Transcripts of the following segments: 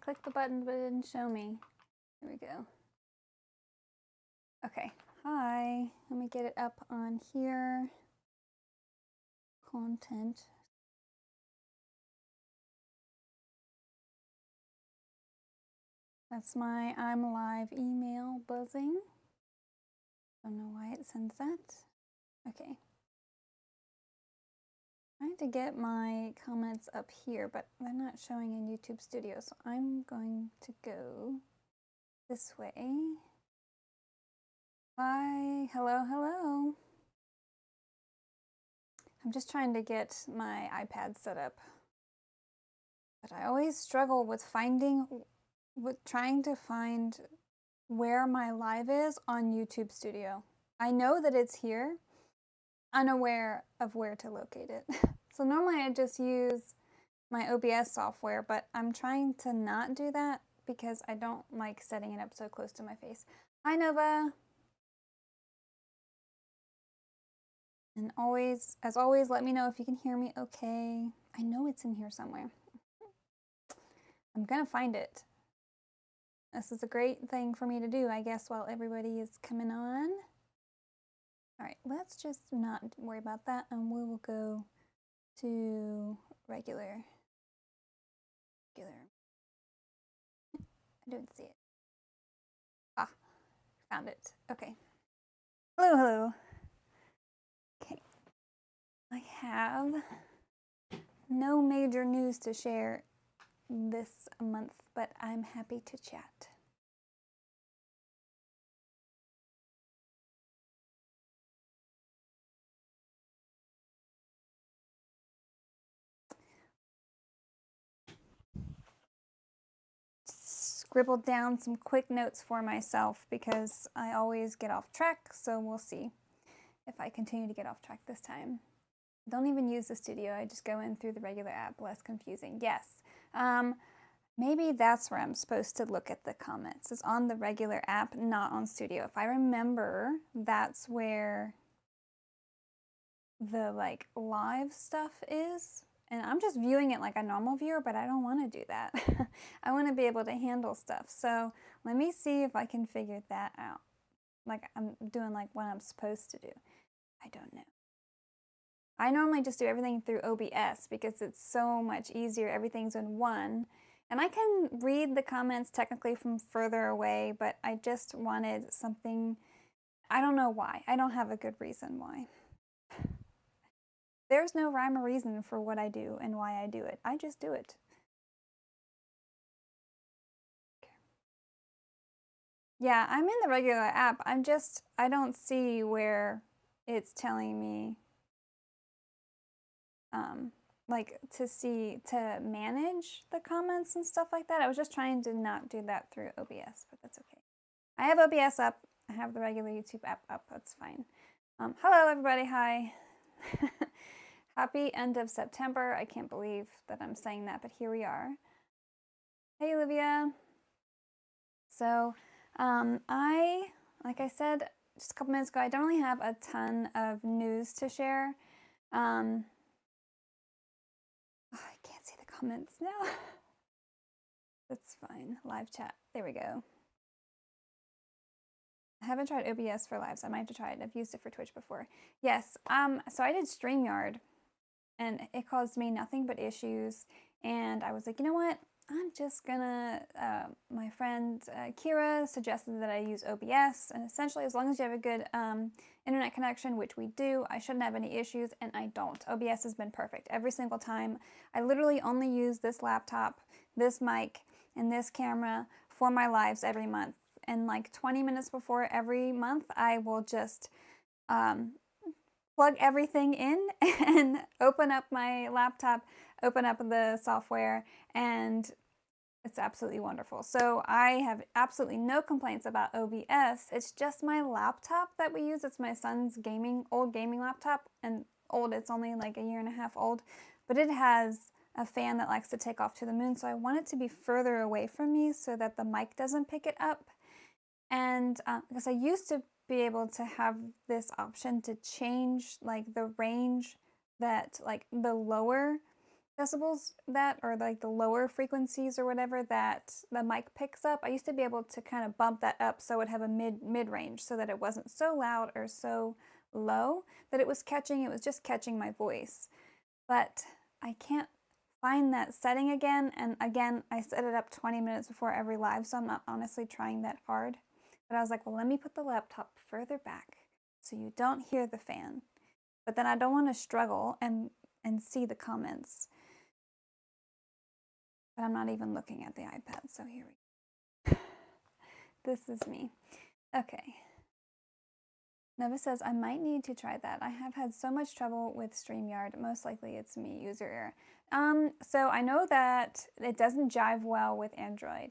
clicked the button, but it didn't show me. Here we go. Okay, hi. Let me get it up on here. Content. That's my I'm live email buzzing. Don't know why it sends that. Okay. Trying to get my comments up here, but they're not showing in YouTube Studio, so I'm going to go this way. Hi, hello, hello. I'm just trying to get my iPad set up, but I always struggle with trying to find where my live is on YouTube Studio. I know that it's here, unaware of where to locate it. So normally I just use my OBS software, but I'm trying to not do that because I don't like setting it up so close to my face. Hi, Nova. And always, as always, let me know if you can hear me okay. I know it's in here somewhere. I'm gonna find it. This is a great thing for me to do, I guess, while everybody is coming on. All right, let's just not worry about that, and we will go to regular. I don't see it. Ah, found it. Okay. Hello, hello. Okay. I have no major news to share this month, but I'm happy to chat. Scribbled down some quick notes for myself because I always get off track, so we'll see if I continue to get off track this time. Don't even use the studio, I just go in through the regular app, less confusing. Yes, maybe that's where I'm supposed to look at the comments, is on the regular app, not on studio. If I remember, that's where the like live stuff is. And I'm just viewing it like a normal viewer, but I don't want to do that. I want to be able to handle stuff. So let me see if I can figure that out. Like I'm doing like what I'm supposed to do. I don't know. I normally just do everything through OBS because it's so much easier. Everything's in one. And I can read the comments technically from further away, but I just wanted something. I don't know why. I don't have a good reason why. There's no rhyme or reason for what I do and why I do it. I just do it. Yeah, I'm in the regular app. I don't see where it's telling me, like to manage the comments and stuff like that. I was just trying to not do that through OBS, but that's okay. I have OBS up. I have the regular YouTube app up. That's fine. Hello, everybody. Hi. Happy end of September. I can't believe that I'm saying that, but here we are. Hey, Olivia. So, like I said just a couple minutes ago, I don't really have a ton of news to share. Oh, I can't see the comments now. That's fine. Live chat. There we go. I haven't tried OBS for live, so I might have to try it. I've used it for Twitch before. Yes. So I did StreamYard, and it caused me nothing but issues. And I was like, you know what? I'm just gonna, my friend Kira suggested that I use OBS, and essentially as long as you have a good internet connection, which we do, I shouldn't have any issues, and I don't. OBS has been perfect every single time. I literally only use this laptop, this mic, and this camera for my lives every month. And like 20 minutes before every month, I will just plug everything in and open up my laptop, open up the software, and it's absolutely wonderful. So I have absolutely no complaints about OBS. It's just my laptop that we use. It's my son's old gaming laptop, and old, it's only like a year and a half old, but it has a fan that likes to take off to the moon. So I want it to be further away from me so that the mic doesn't pick it up. And because I used to be able to have this option to change like the range that, like the lower decibels that, or like the lower frequencies or whatever that the mic picks up. I used to be able to kind of bump that up so it would have a mid-range so that it wasn't so loud or so low that it was just catching my voice. But I can't find that setting again, and again, I set it up 20 minutes before every live, so I'm not honestly trying that hard. But I was like, well, let me put the laptop further back so you don't hear the fan. But then I don't want to struggle and see the comments. But I'm not even looking at the iPad, so here we go. This is me. Okay. Nova says, I might need to try that. I have had so much trouble with StreamYard. Most likely it's me, user error. So I know that it doesn't jive well with Android.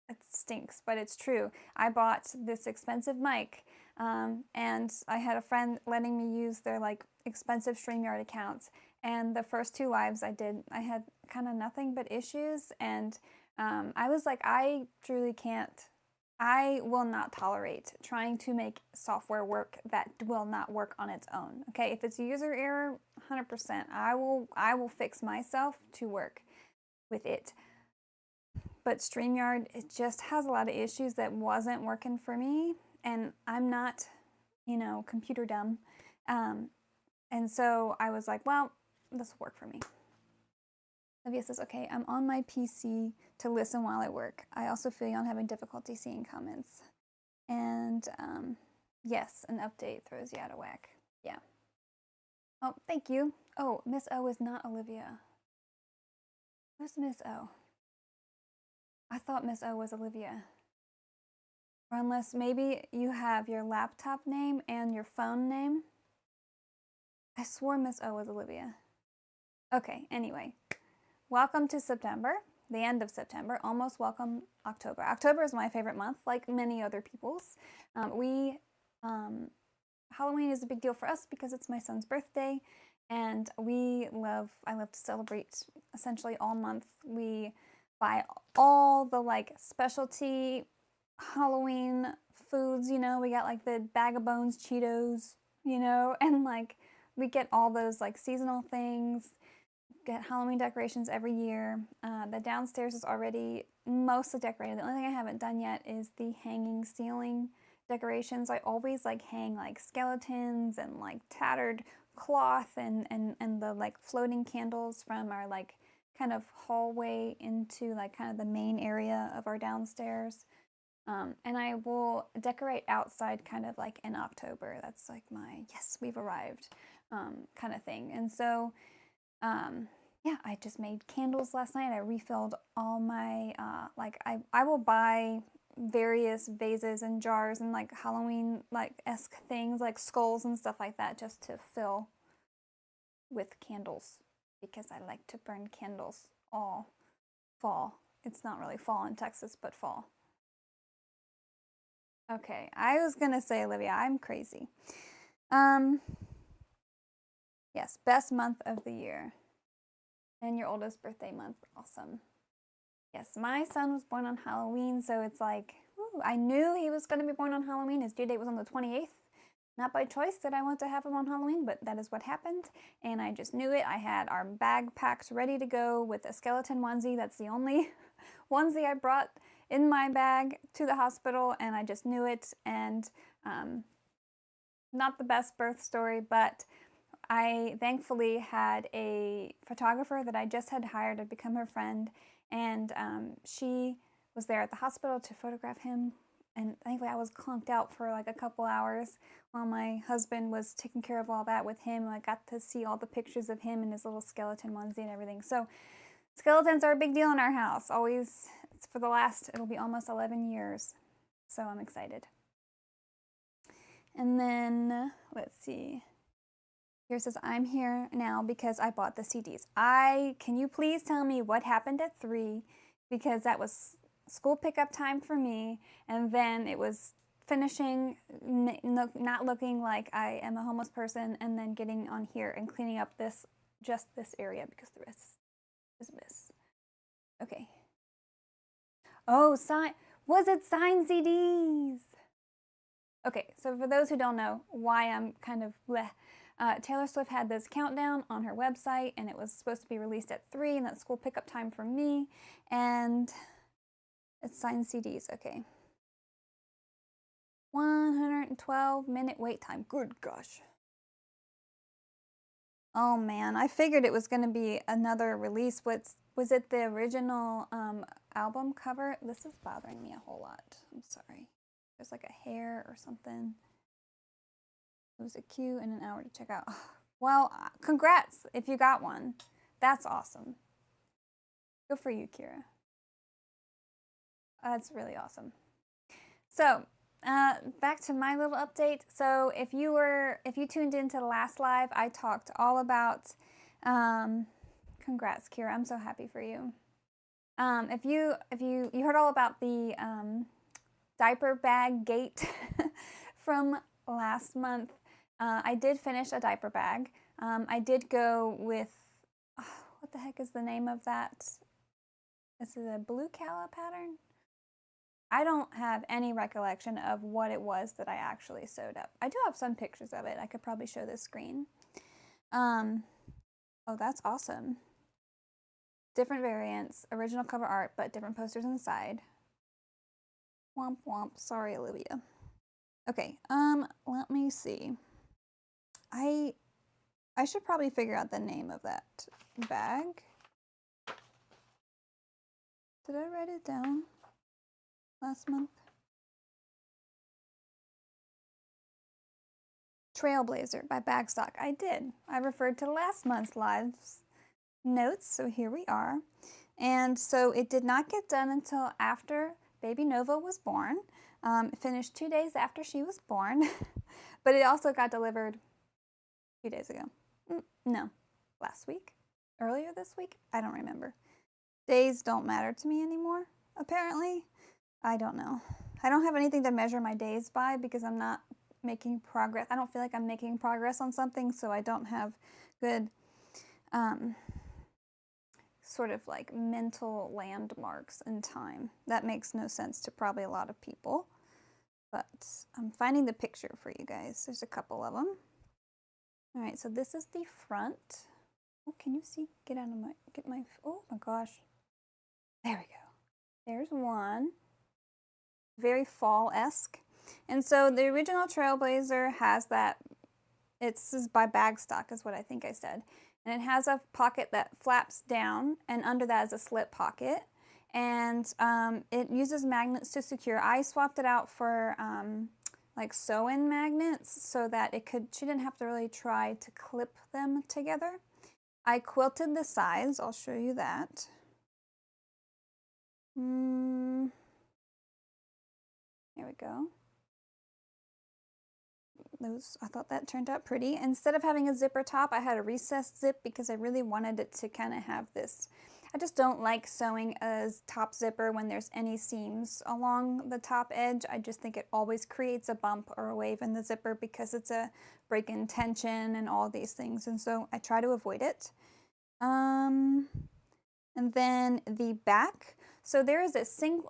It stinks, but it's true. I bought this expensive mic, and I had a friend letting me use their like expensive StreamYard accounts. And the first 2 lives I did, I had kind of nothing but issues. And I was like, I truly can't. I will not tolerate trying to make software work that will not work on its own. Okay, if it's a user error, 100%, I will fix myself to work with it. But StreamYard, it just has a lot of issues that wasn't working for me, and I'm not, you know, computer dumb. And so I was like, well, this will work for me. Olivia says, okay, I'm on my PC to listen while I work. I also feel I'm having difficulty seeing comments. And yes, an update throws you out of whack. Yeah. Oh, thank you. Oh, Miss O is not Olivia. Who's Miss O? I thought Miss O was Olivia. Or unless maybe you have your laptop name and your phone name. I swore Miss O was Olivia. Okay, anyway. Welcome to September, the end of September. Almost welcome October. October is my favorite month, like many other people's. Halloween is a big deal for us because it's my son's birthday, and I love to celebrate essentially all month. We buy all the like specialty Halloween foods, you know, we got like the Bag of Bones Cheetos, you know, and like we get all those like seasonal things. Get Halloween decorations every year. The downstairs is already mostly decorated. The only thing I haven't done yet is the hanging ceiling decorations. I always like hang like skeletons and like tattered cloth and the like floating candles from our like kind of hallway into like kind of the main area of our downstairs. And I will decorate outside kind of like in October. That's like my, yes, we've arrived kind of thing. And so yeah, I just made candles last night. I refilled all my, I will buy various vases and jars and like Halloween esque things like skulls and stuff like that just to fill with candles because I like to burn candles all fall. It's not really fall in Texas, but fall. Okay, I was gonna say, Olivia, I'm crazy. Yes, best month of the year. And your oldest birthday month, awesome. Yes, my son was born on Halloween, so it's like, woo, I knew he was going to be born on Halloween. His due date was on the 28th. Not by choice did I want to have him on Halloween, but that is what happened, and I just knew it. I had our bag packed ready to go with a skeleton onesie. That's the only onesie I brought in my bag to the hospital, and I just knew it, and not the best birth story, but I thankfully had a photographer that I just had hired to become her friend, and she was there at the hospital to photograph him, and thankfully I was clunked out for like a couple hours while my husband was taking care of all that with him, and I got to see all the pictures of him in his little skeleton onesie and everything. So skeletons are a big deal in our house, always. It's for the last, it'll be almost 11 years, so I'm excited. And then, let's see. Here says, I'm here now because I bought the CDs. Can you please tell me what happened at 3? Because that was school pickup time for me, and then it was finishing, not looking like I am a homeless person, and then getting on here and cleaning up just this area because the rest is this. Okay. Oh, was it signed CDs? Okay, so for those who don't know why I'm kind of bleh, Taylor Swift had this countdown on her website, and it was supposed to be released at 3, and that's school pickup time for me. And it's signed CDs, okay. 112-minute wait time. Good gosh. Oh man, I figured it was going to be another release. Was it the original album cover? This is bothering me a whole lot. I'm sorry. There's like a hair or something. It was a queue and an hour to check out. Well, congrats if you got one. That's awesome. Good for you, Kira. That's really awesome. So, back to my little update. So if you tuned into the last live, I talked all about, congrats, Kira. I'm so happy for you. If you heard all about the diaper bag gate from last month, I did finish a diaper bag. I did go with, what the heck is the name of that? This is a blue calla pattern. I don't have any recollection of what it was that I actually sewed up. I do have some pictures of it. I could probably show this screen. Oh, that's awesome. Different variants, original cover art, but different posters inside. Womp womp. Sorry, Olivia. Okay, let me see. I should probably figure out the name of that bag. Did I write it down last month? Trailblazer by Bagstock. I did. I referred to last month's live's notes, so here we are. And so it did not get done until after baby Nova was born. It finished 2 days after she was born, but it also got delivered a few days ago. No, last week? Earlier this week? I don't remember. Days don't matter to me anymore, apparently. I don't know. I don't have anything to measure my days by because I'm not making progress. I don't feel like I'm making progress on something, so I don't have good sort of like mental landmarks in time. That makes no sense to probably a lot of people, but I'm finding the picture for you guys. There's a couple of them. All right, so this is the front. Oh, can you see? Get my, oh my gosh. There we go. There's one. Very fall-esque. And so the original Trailblazer has that, this is by Bagstock is what I think I said. And it has a pocket that flaps down, and under that is a slip pocket. And it uses magnets to secure. I swapped it out for like sew-in magnets so that she didn't have to really try to clip them together. I quilted the sides. I'll show you that. There we go. I thought that turned out pretty. Instead of having a zipper top, I had a recessed zip because I really wanted it to kind of have this. I just don't like sewing a top zipper when there's any seams along the top edge. I just think it always creates a bump or a wave in the zipper because it's a break in tension and all these things. And so I try to avoid it. And then the back. So there is a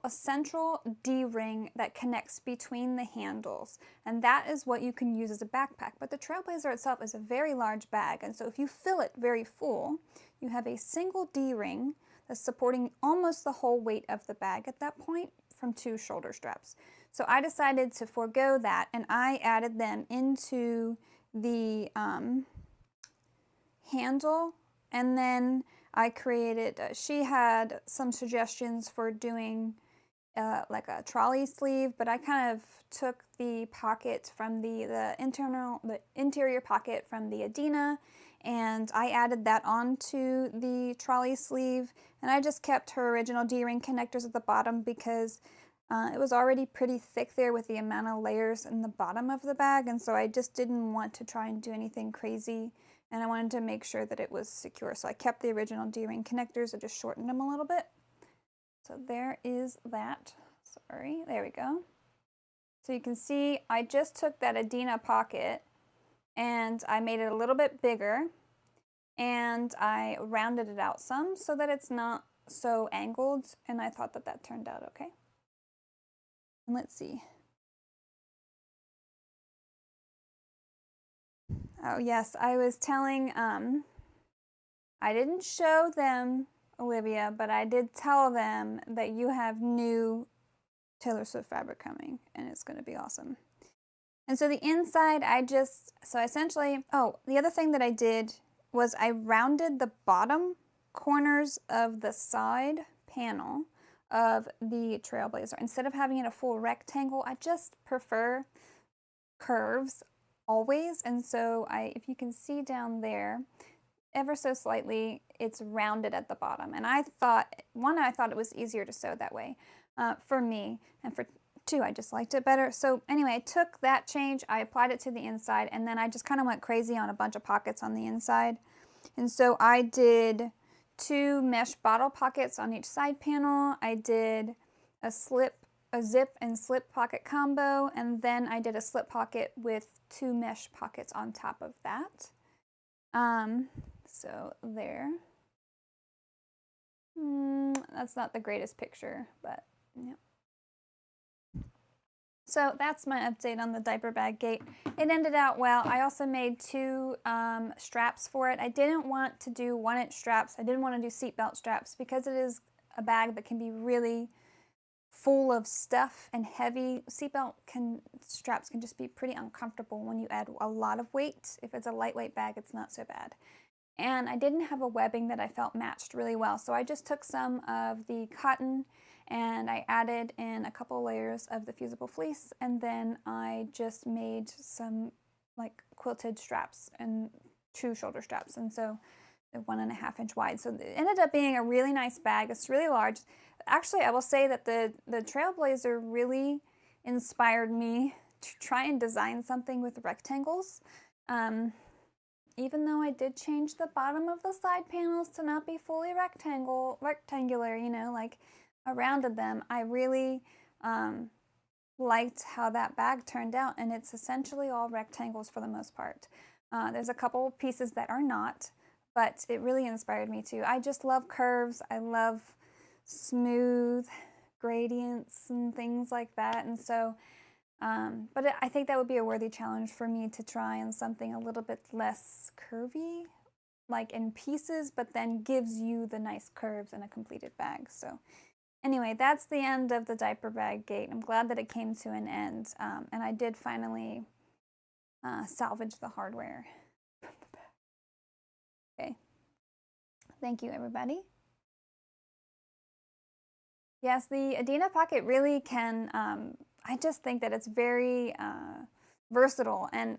central D-ring that connects between the handles, and that is what you can use as a backpack. But the Trailblazer itself is a very large bag, and so if you fill it very full, you have a single D-ring that's supporting almost the whole weight of the bag at that point from 2 shoulder straps. So I decided to forego that, and I added them into the handle, and then I created, she had some suggestions for doing like a trolley sleeve, but I kind of took the pocket from the interior pocket from the Adena, and I added that onto the trolley sleeve, and I just kept her original D-ring connectors at the bottom because it was already pretty thick there with the amount of layers in the bottom of the bag, and so I just didn't want to try and do anything crazy. And I wanted to make sure that it was secure. So I kept the original D-ring connectors. I just shortened them a little bit. So there is that. Sorry, there we go. So you can see I just took that Adena pocket and I made it a little bit bigger. And I rounded it out some so that it's not so angled. And I thought that that turned out okay. And let's see. Oh yes, I was telling, I didn't show them, Olivia, but I did tell them that you have new Taylor Swift fabric coming, and it's going to be awesome. And so the inside, so essentially, oh, the other thing that I did was I rounded the bottom corners of the side panel of the Trailblazer. Instead of having it a full rectangle, I just prefer curves always. And so if you can see down there, ever so slightly, it's rounded at the bottom. And I thought it was easier to sew that way for me, and for two, I just liked it better. So anyway, I took that change, I applied it to the inside, and then I just kind of went crazy on a bunch of pockets on the inside. And so I did 2 mesh bottle pockets on each side panel. I did a zip and slip pocket combo, and then I did a slip pocket with 2 mesh pockets on top of that. So there. That's not the greatest picture, but yeah. So that's my update on the diaper bag gate. It ended out well. I also made 2 straps for it. I didn't want to do 1-inch straps. I didn't want to do seatbelt straps because it is a bag that can be really full of stuff and heavy. Seatbelt straps can just be pretty uncomfortable when you add a lot of weight. If it's a lightweight bag, it's not so bad. And I didn't have a webbing that I felt matched really well, so I just took some of the cotton and I added in a couple layers of the fusible fleece, and then I just made some like quilted straps and 2 shoulder straps, and so they're 1.5-inch wide. So it ended up being a really nice bag. It's really large. Actually, I will say that the Trailblazer really inspired me to try and design something with rectangles. Even though I did change the bottom of the side panels to not be fully rectangular, you know, like I rounded them, I really liked how that bag turned out, and it's essentially all rectangles for the most part. There's a couple pieces that are not, but it really inspired me too. I just love curves. I love smooth gradients and things like that, and so but I think that would be a worthy challenge for me to try on something a little bit less curvy, like in pieces, but then gives you the nice curves in a completed bag. So anyway, that's the end of the diaper bag gate. I'm glad that it came to an end, and I did finally salvage the hardware from the bag. Okay, thank you everybody. Yes, the Adena pocket really can, I just think that it's very versatile, and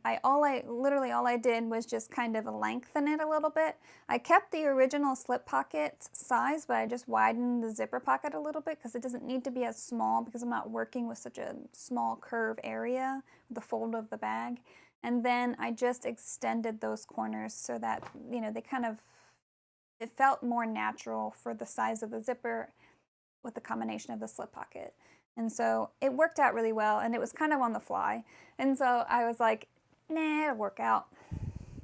literally all I did was just kind of lengthen it a little bit. I kept the original slip pocket size, but I just widened the zipper pocket a little bit because it doesn't need to be as small because I'm not working with such a small curve area, the fold of the bag. And then I just extended those corners so that, you know, it felt more natural for the size of the zipper with the combination of the slip pocket. And so it worked out really well, and it was kind of on the fly. And so I was like, nah, it'll work out.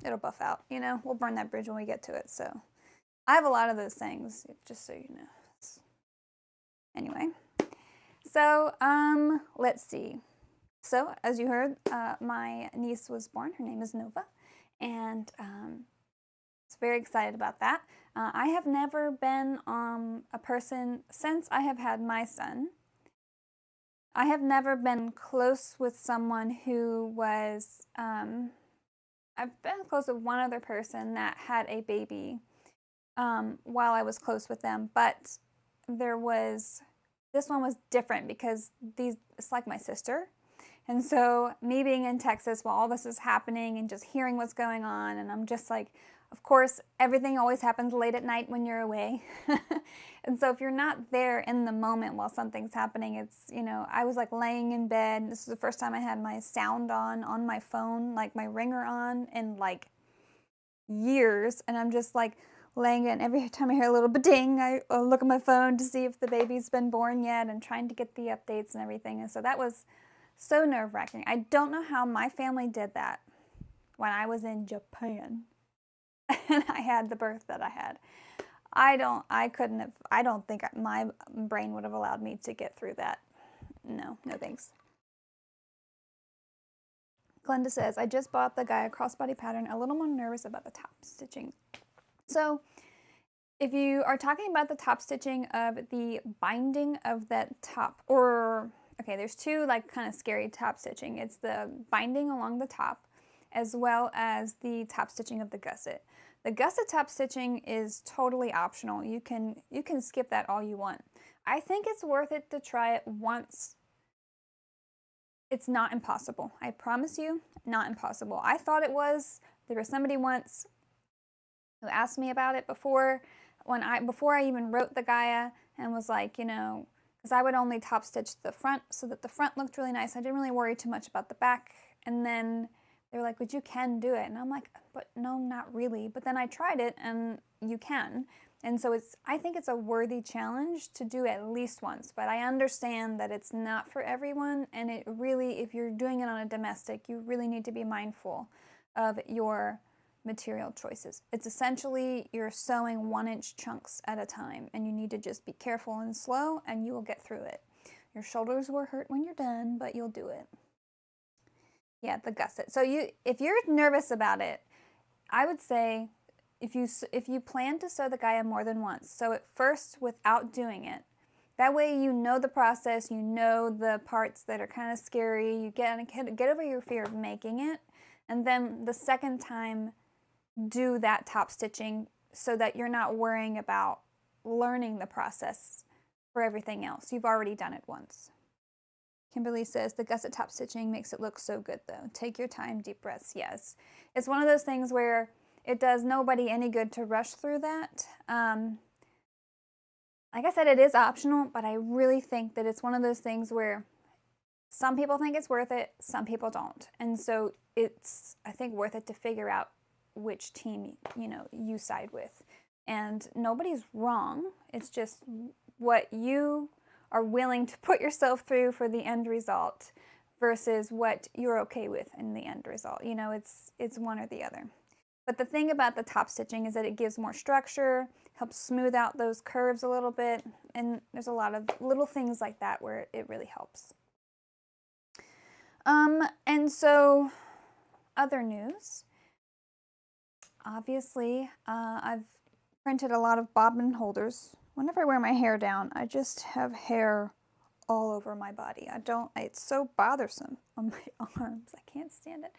It'll buff out, you know, we'll burn that bridge when we get to it. So I have a lot of those things, just so you know. Anyway, so let's see. So as you heard, my niece was born. Her name is Nova, and was very excited about that. I have never been a person, since I have had my son, I have never been close with someone who was, I've been close with one other person that had a baby while I was close with them, but this one was different because it's like my sister. And so me being in Texas while all this is happening and just hearing what's going on, and I'm just like, of course, everything always happens late at night when you're away. And so if you're not there in the moment while something's happening, it's, you know, I was like laying in bed. This is the first time I had my sound on my phone, like my ringer on, in like years. And I'm just like laying in. Every time I hear a little ba-ding, I look at my phone to see if the baby's been born yet and trying to get the updates and everything. And so that was so nerve-wracking. I don't know how my family did that when I was in Japan and I had the birth that I had. I don't think my brain would have allowed me to get through that. No thanks. Glenda says, I just bought the Gaia crossbody pattern, a little more nervous about the top stitching. So if you are talking about the top stitching of the binding of that top, or, okay, there's two like kind of scary top stitching. It's the binding along the top as well as the top stitching of the gusset. The gusset top stitching is totally optional. You can skip that all you want. I think it's worth it to try it once. It's not impossible. I promise you, not impossible. I thought it was. There was somebody once who asked me about it before I even wrote the Gaia, and was like, you know, because I would only top stitch the front so that the front looked really nice. I didn't really worry too much about the back. And then they were like, but you can do it. And I'm like, but no, not really. But then I tried it, and you can. And so I think it's a worthy challenge to do at least once, but I understand that it's not for everyone, and it really, if you're doing it on a domestic, you really need to be mindful of your material choices. It's essentially you're sewing 1-inch chunks at a time, and you need to just be careful and slow, and you will get through it. Your shoulders will hurt when you're done, but you'll do it. Yeah, the gusset. So if you're nervous about it, I would say, if you plan to sew the Gaia more than once, sew it first without doing it. That way you know the process, you know the parts that are kind of scary, you get over your fear of making it, and then the second time do that top stitching so that you're not worrying about learning the process for everything else. You've already done it once. Kimberly says, the gusset top stitching makes it look so good though. Take your time, deep breaths. Yes. It's one of those things where it does nobody any good to rush through that. Like I said, it is optional, but I really think that it's one of those things where some people think it's worth it, some people don't. And so it's, I think, worth it to figure out which team, you know, you side with. And nobody's wrong. It's just what you are willing to put yourself through for the end result versus what you're okay with in the end result. You know, it's one or the other. But the thing about the top stitching is that it gives more structure, helps smooth out those curves a little bit, and there's a lot of little things like that where it really helps. And so, other news. Obviously, I've printed a lot of bobbin holders. Whenever I wear my hair down, I just have hair all over my body. It's so bothersome on my arms. I can't stand it.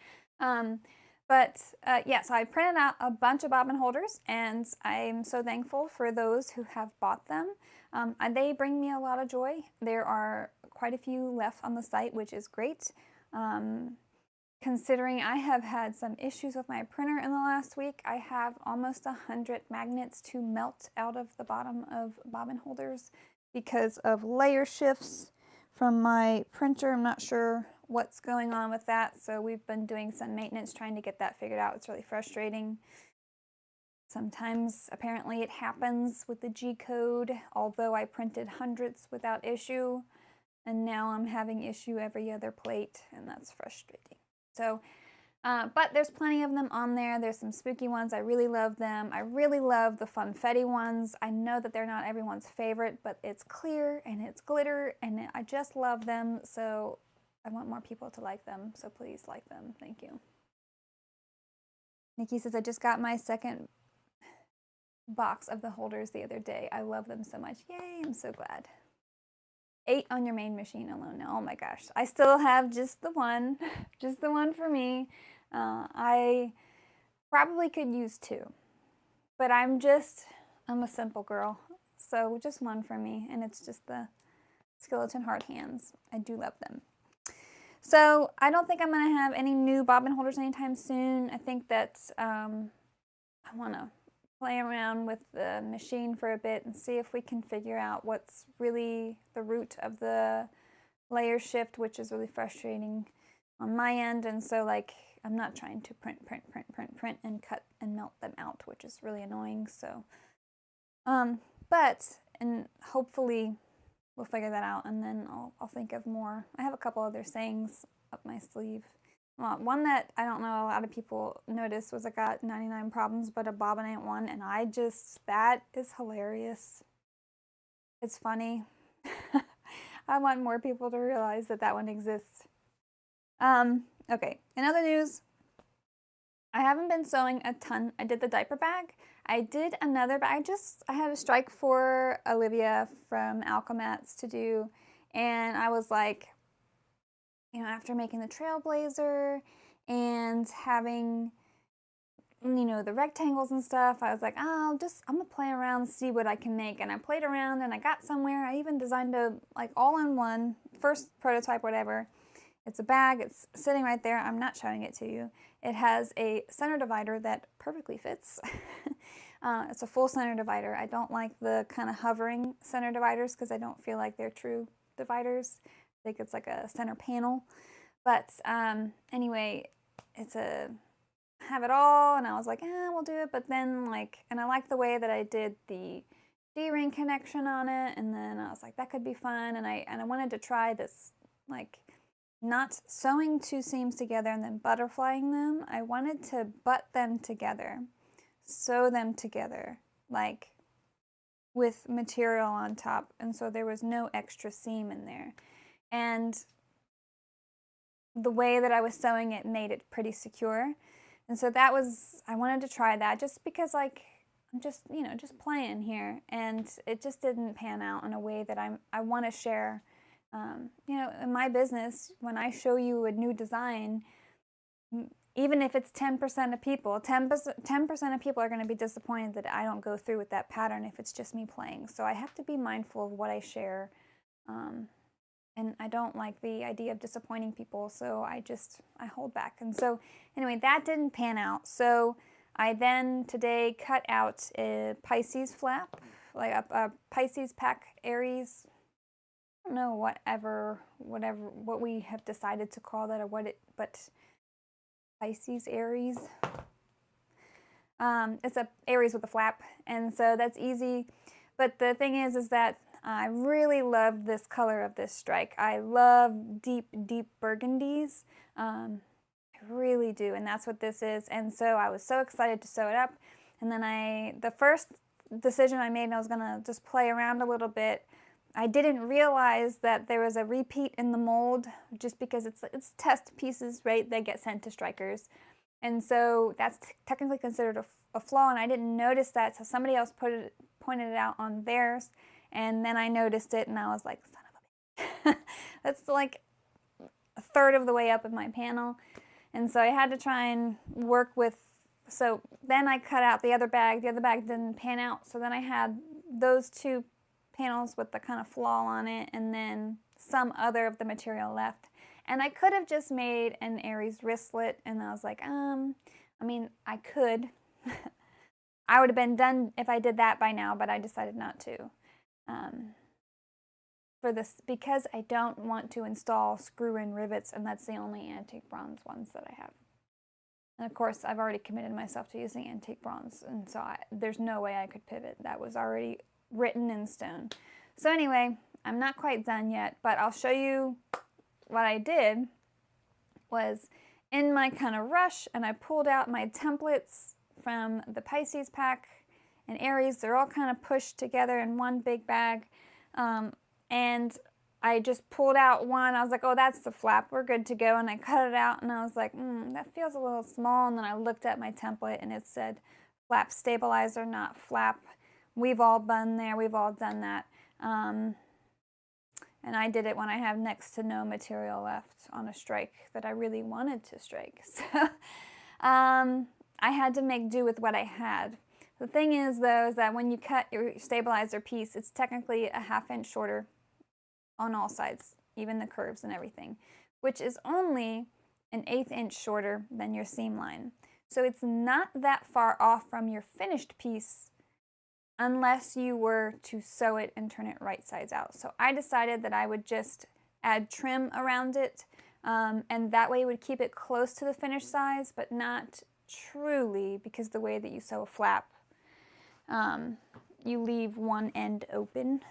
Yeah, so I printed out a bunch of bobbin holders, and I'm so thankful for those who have bought them. They bring me a lot of joy. There are quite a few left on the site, which is great. Considering I have had some issues with my printer in the last week, I have almost 100 magnets to melt out of the bottom of bobbin holders because of layer shifts from my printer. I'm not sure what's going on with that, so we've been doing some maintenance trying to get that figured out. It's really frustrating. Sometimes apparently it happens with the G code, although I printed hundreds without issue, and now I'm having issue every other plate, and that's frustrating. So, but there's plenty of them on there. There's some spooky ones. I really love them. I really love the funfetti ones. I know that they're not everyone's favorite, but it's clear and it's glitter, and I just love them. So I want more people to like them. So please like them. Thank you. Nikki says, I just got my second box of the holders the other day. I love them so much. Yay, I'm so glad. 8 on your main machine alone now. Oh my gosh. I still have just the one for me. I probably could use 2, but I'm a simple girl. So just one for me, and it's just the skeleton heart hands. I do love them. So I don't think I'm going to have any new bobbin holders anytime soon. I think that I want to play around with the machine for a bit and see if we can figure out what's really the root of the layer shift, which is really frustrating on my end. And so, like, I'm not trying to print and cut and melt them out, which is really annoying. So, and hopefully we'll figure that out, and then I'll think of more. I have a couple other sayings up my sleeve. One that I don't know a lot of people noticed was I got 99 problems, but a bobbin ain't one, and that is hilarious. It's funny. I want more people to realize that one exists. Okay, in other news, I haven't been sewing a ton. I did the diaper bag. I did another bag. I had a strike for Olivia from Alchemats to do, and I was like, you know, after making the Trailblazer and having, you know, the rectangles and stuff, I was like, oh, I'm gonna play around and see what I can make. And I played around and I got somewhere. I even designed a, like, all-in-one, first prototype, whatever. It's a bag, it's sitting right there. I'm not showing it to you. It has a center divider that perfectly fits. It's a full center divider. I don't like the kind of hovering center dividers because I don't feel like they're true dividers. I think it's like a center panel. But anyway, it's a have it all, and I was like, we'll do it. But then, like, and I like the way that I did the D-ring connection on it, and then I was like, that could be fun. And I wanted to try this, like, not sewing two seams together and then butterflying them. I wanted to butt them together, sew them together, like with material on top, and so there was no extra seam in there. And the way that I was sewing it made it pretty secure. And so that was, I wanted to try that just because, like, I'm just, you know, just playing here, and it just didn't pan out in a way that I want to share. You know, in my business, when I show you a new design, even if it's 10% of people, 10% of people are going to be disappointed that I don't go through with that pattern if it's just me playing. So I have to be mindful of what I share. And I don't like the idea of disappointing people, so I hold back. And so anyway, that didn't pan out. So I then today cut out a Pisces flap, like a Pisces pack Aries. I don't know, what we have decided to call that, or but Pisces Aries. It's a Aries with a flap, and so that's easy. But the thing is that I really love this color of this strike. I love deep, deep burgundies. I really do, and that's what this is. And so I was so excited to sew it up. And then the first decision I made, and I was gonna just play around a little bit. I didn't realize that there was a repeat in the mold, just because it's test pieces, right? They get sent to strikers. And so that's technically considered a flaw, and I didn't notice that, so somebody else pointed it out on theirs, and then I noticed it, and I was like, son of a bitch. That's like a third of the way up in my panel, and so I had to try and work with, so then I cut out the other bag didn't pan out, so then I had those two panels with the kind of flaw on it, and then some other of the material left. And I could have just made an Aries wristlet, and I was like, I mean, I could. I would have been done if I did that by now, but I decided not to. For this, because I don't want to install screw-in rivets, and that's the only antique bronze ones that I have. And of course, I've already committed myself to using antique bronze, and so there's no way I could pivot. That was already written in stone. So anyway, I'm not quite done yet, but I'll show you what I did. Was in my kind of rush, and I pulled out my templates from the Pisces pack and Aries. They're all kind of pushed together in one big bag, and I just pulled out one. I was like, oh, that's the flap, we're good to go. And I cut it out, and I was like, that feels a little small. And then I looked at my template, and it said flap stabilizer, not flap. We've all been there, we've all done that. And I did it when I have next to no material left on a strike that I really wanted to strike. So I had to make do with what I had. The thing is, though, is that when you cut your stabilizer piece, it's technically a 1/2 inch shorter on all sides, even the curves and everything, which is only an 1/8 inch shorter than your seam line. So it's not that far off from your finished piece, unless you were to sew it and turn it right sides out. So I decided that I would just add trim around it, and that way it would keep it close to the finished size, but not truly, because the way that you sew a flap, you leave one end open,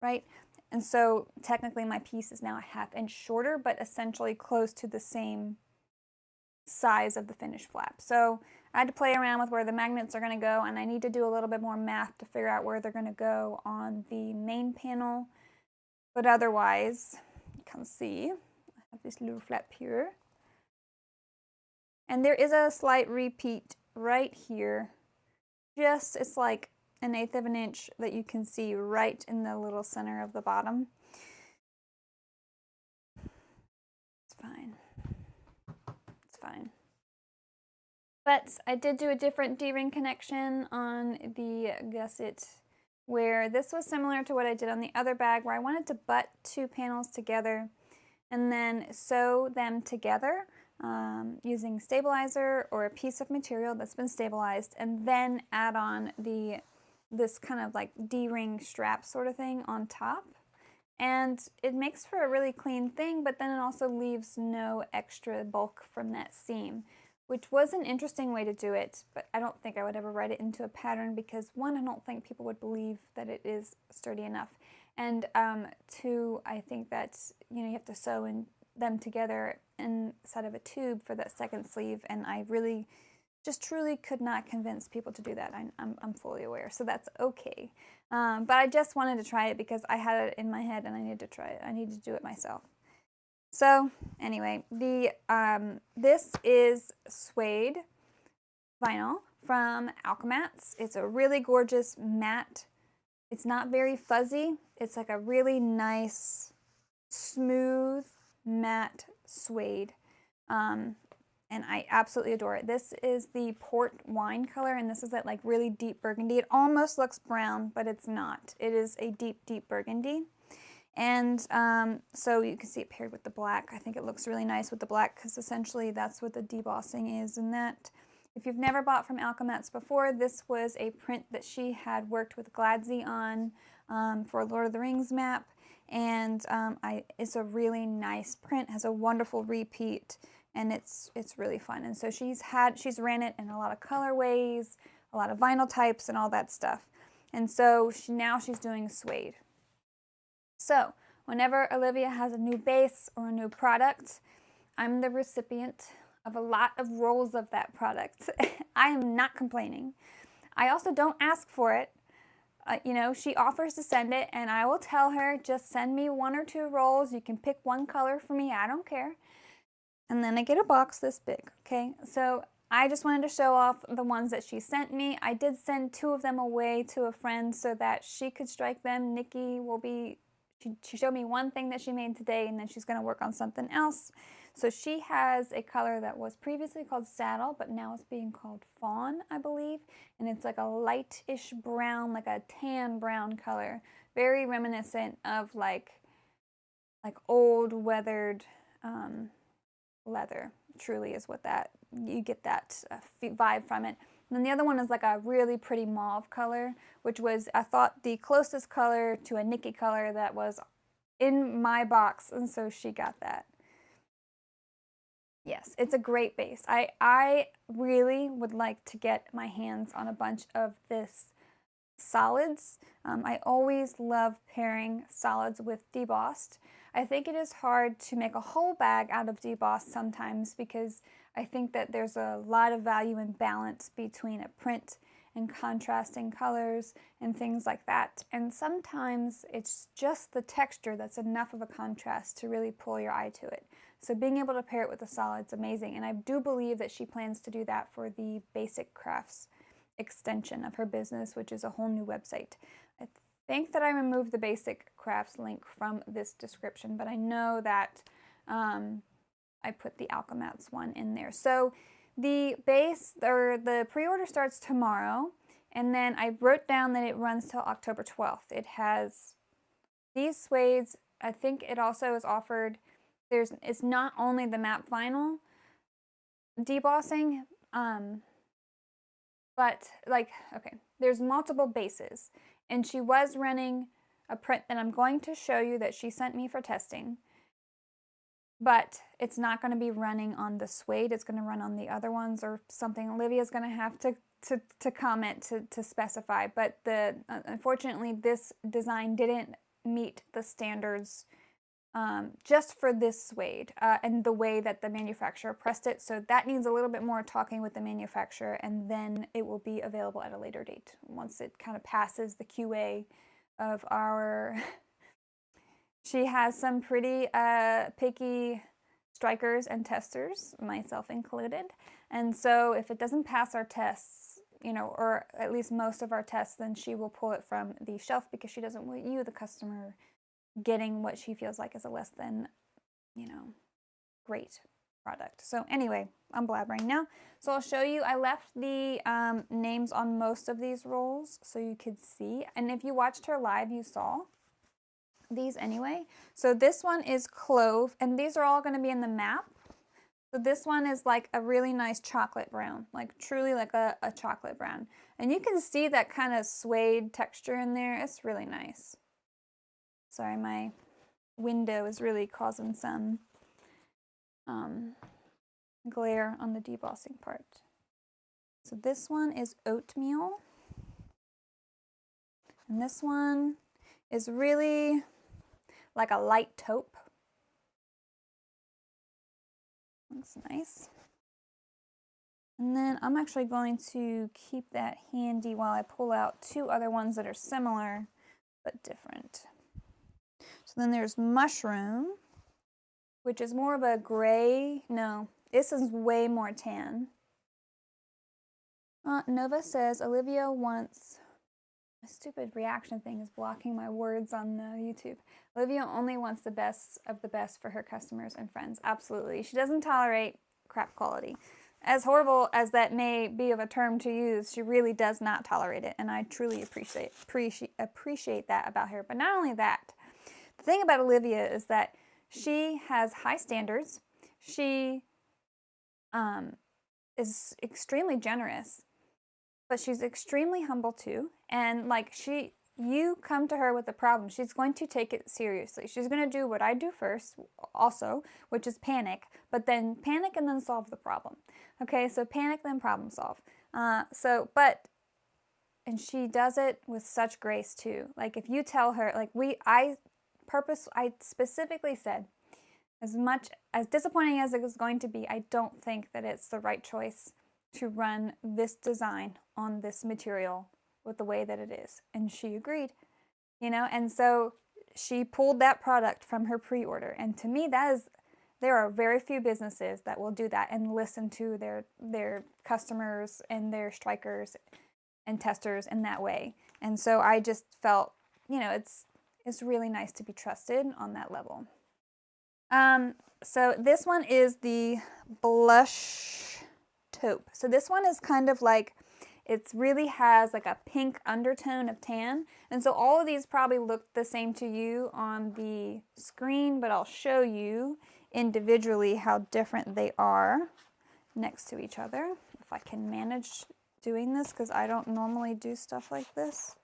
right? And so technically my piece is now a 1/2 inch shorter, but essentially close to the same size of the finished flap. So I had to play around with where the magnets are going to go, and I need to do a little bit more math to figure out where they're going to go on the main panel. But otherwise, you can see I have this little flap here. And there is a slight repeat right here. Just, it's like 1/8 of an inch that you can see right in the little center of the bottom. It's fine. It's fine. But I did do a different D-ring connection on the gusset, where this was similar to what I did on the other bag, where I wanted to butt 2 panels together and then sew them together using stabilizer or a piece of material that's been stabilized, and then add on this kind of like D-ring strap sort of thing on top. And it makes for a really clean thing, but then it also leaves no extra bulk from that seam, which was an interesting way to do it, but I don't think I would ever write it into a pattern because, one, I don't think people would believe that it is sturdy enough, and 2, I think that, you know, you have to sew them together inside of a tube for that second sleeve, and I really just truly could not convince people to do that. I'm fully aware, so that's okay. But I just wanted to try it because I had it in my head and I needed to try it. I needed to do it myself. So anyway, this is suede vinyl from Alchemats. It's a really gorgeous matte. It's not very fuzzy. It's like a really nice, smooth, matte suede. And I absolutely adore it. This is the port wine color, and this is that like really deep burgundy. It almost looks brown, but it's not. It is a deep, deep burgundy. And so you can see it paired with the black. I think it looks really nice with the black because essentially that's what the debossing is in that. If you've never bought from Alchemats before, this was a print that she had worked with Gladsey on for Lord of the Rings map. And it's a really nice print, has a wonderful repeat, and it's really fun. And so she's ran it in a lot of colorways, a lot of vinyl types, and all that stuff. And so now she's doing suede. So whenever Olivia has a new base or a new product, I'm the recipient of a lot of rolls of that product. I am not complaining. I also don't ask for it. You know, she offers to send it, and I will tell her, just send me 1 or 2 rolls. You can pick one color for me. I don't care. And then I get a box this big, okay? So I just wanted to show off the ones that she sent me. I did send 2 of them away to a friend so that she could strike them. Nikki will be, she showed me one thing that she made today, and then she's going to work on something else. So she has a color that was previously called Saddle, but now it's being called Fawn, I believe. And it's like a light-ish brown, like a tan brown color. Very reminiscent of like old weathered leather. Truly is what that, you get that vibe from it. And then the other one is like a really pretty mauve color, which was, I thought, the closest color to a Nikki color that was in my box, and so she got that. Yes, it's a great base. I really would like to get my hands on a bunch of this solids. I always love pairing solids with debossed. I think it is hard to make a whole bag out of debossed sometimes because I think that there's a lot of value in balance between a print and contrasting colors and things like that. And sometimes it's just the texture that's enough of a contrast to really pull your eye to it. So being able to pair it with a solid is amazing. And I do believe that she plans to do that for the Basic Crafts extension of her business, which is a whole new website. I think that I removed the Basic Crafts link from this description, but I know that I put the Alchemats one in there. So the base, or the pre-order starts tomorrow, and then I wrote down that it runs till October 12th. It has these suedes. I think it also is offered, it's not only the matte vinyl debossing, but like, okay, there's multiple bases, and she was running a print that I'm going to show you that she sent me for testing, but it's not going to be running on the suede. It's going to run on the other ones or something. Olivia's going to have to comment to specify, but unfortunately this design didn't meet the standards just for this suede and the way that the manufacturer pressed it. So that needs a little bit more talking with the manufacturer, and then it will be available at a later date once it kind of passes the QA of our... She has some pretty picky strikers and testers, myself included. And so if it doesn't pass our tests, you know, or at least most of our tests, then she will pull it from the shelf because she doesn't want you, the customer, getting what she feels like is a less than, you know, great product. So anyway, I'm blabbering now. So I'll show you, I left the names on most of these rolls so you could see. And if you watched her live, you saw these anyway. So this one is Clove, and these are all going to be in the map. So this one is like a really nice chocolate brown, like truly like a chocolate brown. And you can see that kind of suede texture in there. It's really nice. Sorry, my window is really causing some glare on the debossing part. So this one is Oatmeal. And this one is really like a light taupe. Looks nice. And then I'm actually going to keep that handy while I pull out two other ones that are similar but different. So then there's Mushroom, which is more of a gray. No, this is way more tan. Nova says Olivia wants, a stupid reaction thing is blocking my words on YouTube. Olivia only wants the best of the best for her customers and friends. Absolutely. She doesn't tolerate crap quality. As horrible as that may be of a term to use, she really does not tolerate it, and I truly appreciate that about her. But not only that, the thing about Olivia is that she has high standards. She is extremely generous, but she's extremely humble too. And like you come to her with a problem, she's going to take it seriously. She's going to do what I do first also, which is panic, but then panic and then solve the problem. Okay, so panic, then problem solve. And she does it with such grace too. Like if you tell her, like I specifically said, as much as disappointing as it is going to be, I don't think that it's the right choice to run this design on this material with the way that it is. And she agreed, you know, and so she pulled that product from her pre-order. And to me, there are very few businesses that will do that and listen to their customers and their strikers and testers in that way. And so I just felt, you know, it's really nice to be trusted on that level. So this one is the Blush Taupe. So this one is kind of like, it really has like a pink undertone of tan. And so all of these probably look the same to you on the screen, but I'll show you individually how different they are next to each other. If I can manage doing this, because I don't normally do stuff like this.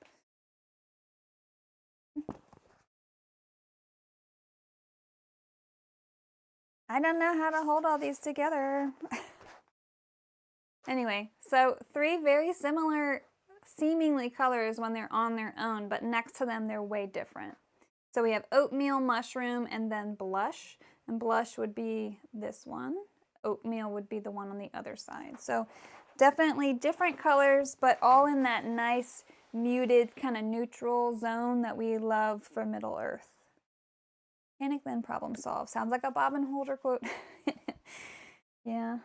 I don't know how to hold all these together. Anyway, so three very similar seemingly colors when they're on their own, but next to them they're way different. So we have Oatmeal, Mushroom, and then Blush. And Blush would be this one. Oatmeal would be the one on the other side. So definitely different colors, but all in that nice muted kind of neutral zone that we love for Middle Earth. Panic then problem solve. Sounds like a Bobbin Holder quote. Yeah.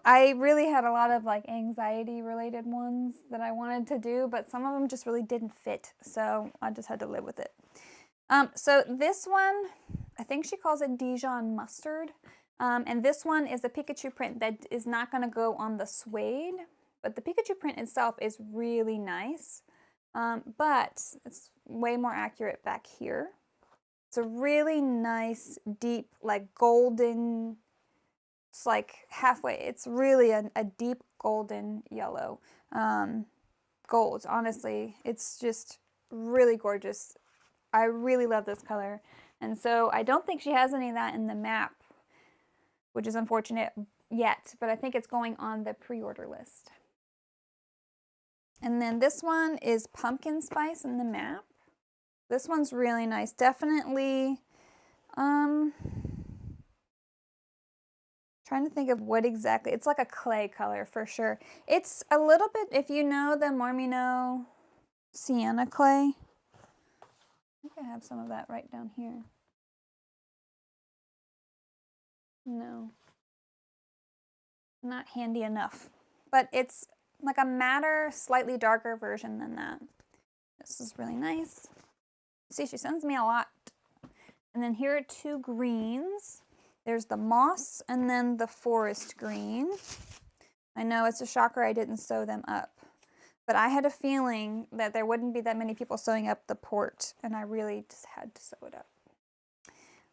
I really had a lot of like anxiety related ones that I wanted to do, but some of them just really didn't fit. So I just had to live with it. So this one, I think she calls it Dijon Mustard. And this one is a Pikachu print that is not going to go on the suede, but the Pikachu print itself is really nice. But it's way more accurate back here. It's a really nice, deep, like golden, it's like halfway. It's really a deep golden yellow. Gold, honestly. It's just really gorgeous. I really love this color. And so I don't think she has any of that in the map, which is unfortunate yet, but I think it's going on the pre-order list. And then this one is Pumpkin Spice in the map. This one's really nice. Definitely, trying to think of what exactly, it's like a clay color for sure. It's a little bit, if you know the Mormino Sienna clay, I think I have some of that right down here. No, not handy enough. But it's like a matter, slightly darker version than that. This is really nice. See, she sends me a lot. And then here are two greens. There's the moss and then the forest green. I know it's a shocker I didn't sew them up, but I had a feeling that there wouldn't be that many people sewing up the port, and I really just had to sew it up.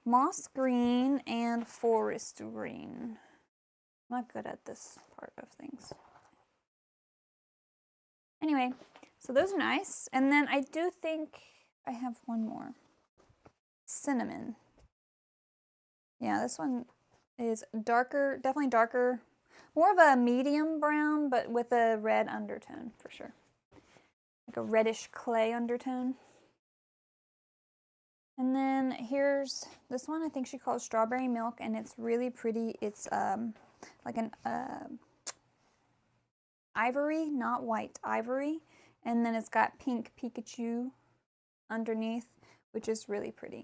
Moss green and forest green. I'm not good at this part of things. Anyway, so those are nice. And then I do think I have one more. Cinnamon. Yeah, this one is darker, definitely darker, more of a medium brown, but with a red undertone for sure. Like a reddish clay undertone. And then here's this one, I think she calls Strawberry Milk, and it's really pretty. It's like an ivory, not white, ivory. And then it's got pink Pikachu underneath, which is really pretty.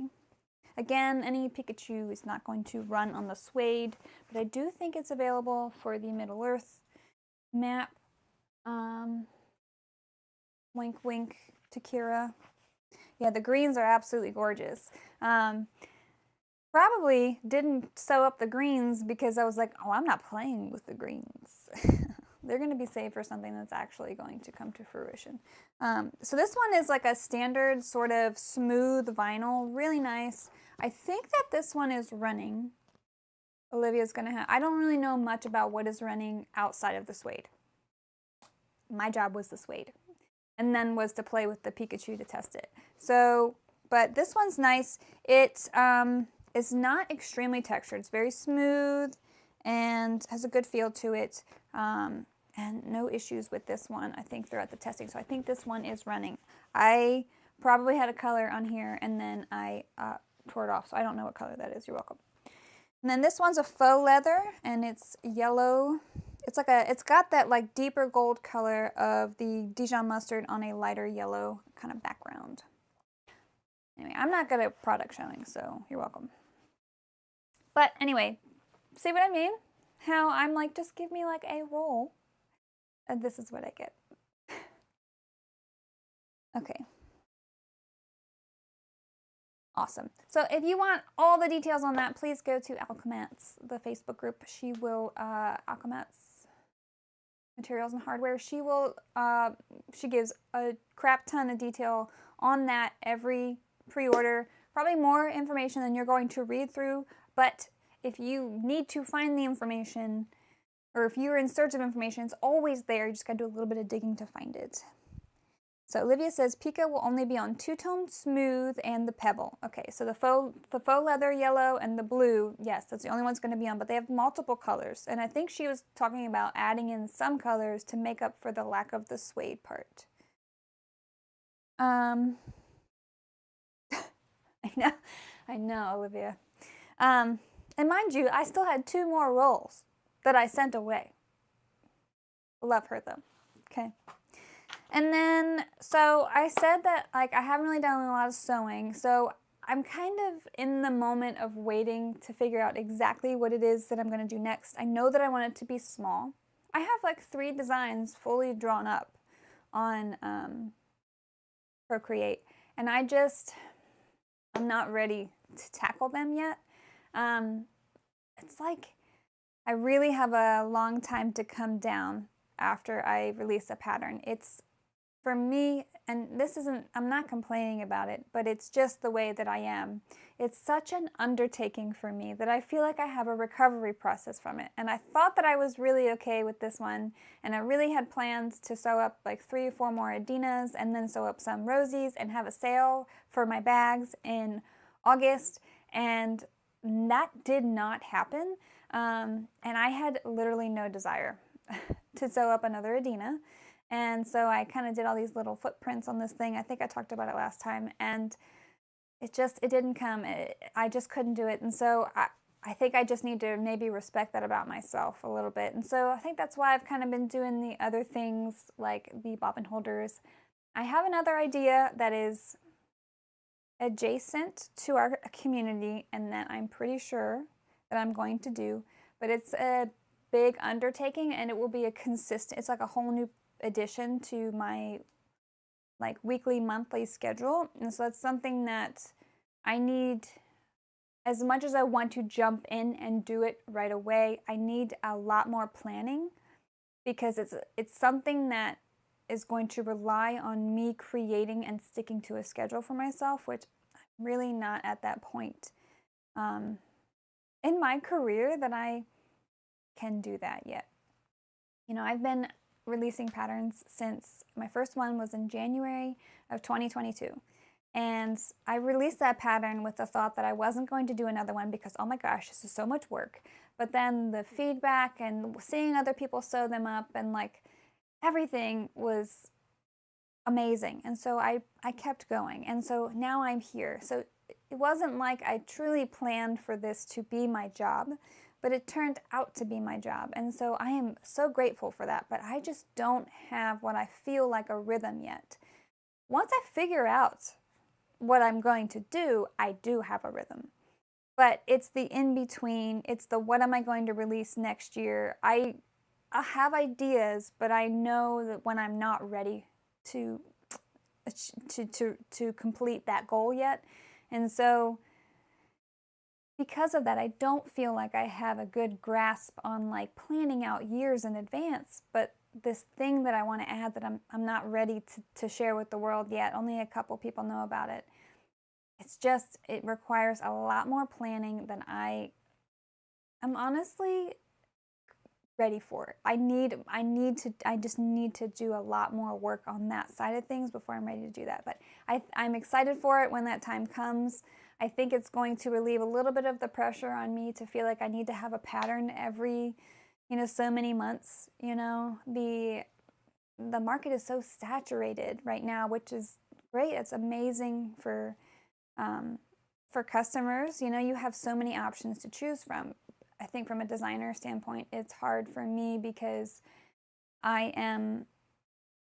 Again, any Pikachu is not going to run on the suede, but I do think it's available for the Middle-earth map. Wink, wink to Kira. Yeah, the greens are absolutely gorgeous. Probably didn't sew up the greens because I was like, oh, I'm not playing with the greens. They're going to be saved for something that's actually going to come to fruition. So this one is like a standard sort of smooth vinyl, really nice. I think that this one is running. Olivia's going to have, I don't really know much about what is running outside of the suede. My job was the suede, and then was to play with the Pikachu to test it. So, but this one's nice. It is not extremely textured. It's very smooth and has a good feel to it. And no issues with this one, I think, throughout the testing. So I think this one is running. I probably had a color on here and then I tore it off. So I don't know what color that is. You're welcome. And then this one's a faux leather and it's yellow. It's like it's got that like deeper gold color of the Dijon mustard on a lighter yellow kind of background. Anyway, I'm not good at product showing, so you're welcome. But anyway, see what I mean? How I'm like, just give me like a roll. And this is what I get. Okay. Awesome. So if you want all the details on that, please go to Alchemats, the Facebook group. She will, Alchemats Materials and Hardware. She will, she gives a crap ton of detail on that every pre-order. Probably more information than you're going to read through, but if you need to find the information, or if you're in search of information, it's always there. You just gotta do a little bit of digging to find it. So Olivia says Pika will only be on two-tone smooth and the pebble. Okay, so the faux leather yellow and the blue, yes, that's the only one's gonna be on, but they have multiple colors. And I think she was talking about adding in some colors to make up for the lack of the suede part. I know, Olivia. And mind you, I still had 2 more rolls that I sent away. Love her though. Okay. And then, so I said that like I haven't really done a lot of sewing, so I'm kind of in the moment of waiting to figure out exactly what it is that I'm going to do next. I know that I want it to be small. I have like 3 designs fully drawn up on Procreate, and I'm not ready to tackle them yet. It's like I really have a long time to come down after I release a pattern. It's, for me, and this isn't, I'm not complaining about it, but it's just the way that I am. It's such an undertaking for me that I feel like I have a recovery process from it. And I thought that I was really okay with this one, and I really had plans to sew up like 3 or 4 more Adenas and then sew up some Rosies and have a sale for my bags in August, and that did not happen. And I had literally no desire to sew up another Adena. And so I kind of did all these little footprints on this thing. I think I talked about it last time, and it didn't come. I just couldn't do it. And so I think I just need to maybe respect that about myself a little bit. And so I think that's why I've kind of been doing the other things like the bobbin holders. I have another idea that is adjacent to our community and that I'm pretty sure that I'm going to do, but it's a big undertaking, and it will be a consistent, it's like a whole new addition to my like weekly, monthly schedule. And so it's something that I need, as much as I want to jump in and do it right away, I need a lot more planning, because it's something that is going to rely on me creating and sticking to a schedule for myself, which I'm really not at that point in my career that I can do that yet. You know, I've been releasing patterns since my first one was in January of 2022. And I released that pattern with the thought that I wasn't going to do another one because, oh my gosh, this is so much work. But then the feedback and seeing other people sew them up and like everything was amazing. And so I kept going. And so now I'm here. So it wasn't like I truly planned for this to be my job, but it turned out to be my job. And so I am so grateful for that. But I just don't have what I feel like a rhythm yet. Once I figure out what I'm going to do, I do have a rhythm. But it's the in-between, it's the what am I going to release next year. I have ideas, but I know that when I'm not ready to complete that goal yet. And so because of that, I don't feel like I have a good grasp on like planning out years in advance, but this thing that I want to add that I'm not ready to share with the world yet. Only a couple people know about it. It's just, it requires a lot more planning than I'm honestly ready for it. I just need to do a lot more work on that side of things before I'm ready to do that. But I'm excited for it when that time comes. I think it's going to relieve a little bit of the pressure on me to feel like I need to have a pattern every, you know, so many months. You know, the market is so saturated right now, which is great. It's amazing for customers. You know, you have so many options to choose from. I think from a designer standpoint, it's hard for me because I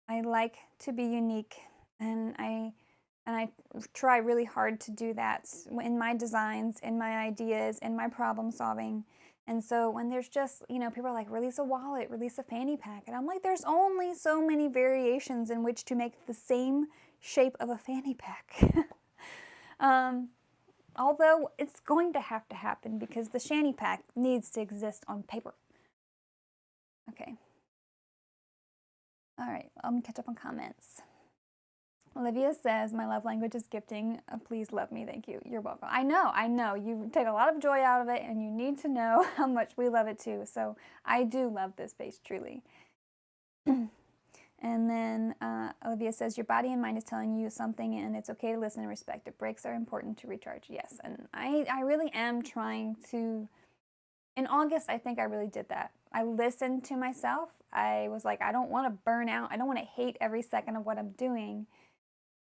like to be unique, and I try really hard to do that in my designs, in my ideas, in my problem solving. And so when there's just, you know, people are like, release a wallet, release a fanny pack. And I'm like, there's only so many variations in which to make the same shape of a fanny pack. Although it's going to have to happen because the shanty pack needs to exist on paper. Okay. All right, let me catch up on comments. Olivia says, my love language is gifting. Please love me. Thank you. You're welcome. I know. You take a lot of joy out of it, and you need to know how much we love it too. So I do love this space, truly. And then Olivia says, your body and mind is telling you something, and it's okay to listen and respect it. Breaks are important to recharge. Yes, and I really am trying to. In August, I think I really did that. I listened to myself. I was like, I don't want to burn out. I don't want to hate every second of what I'm doing.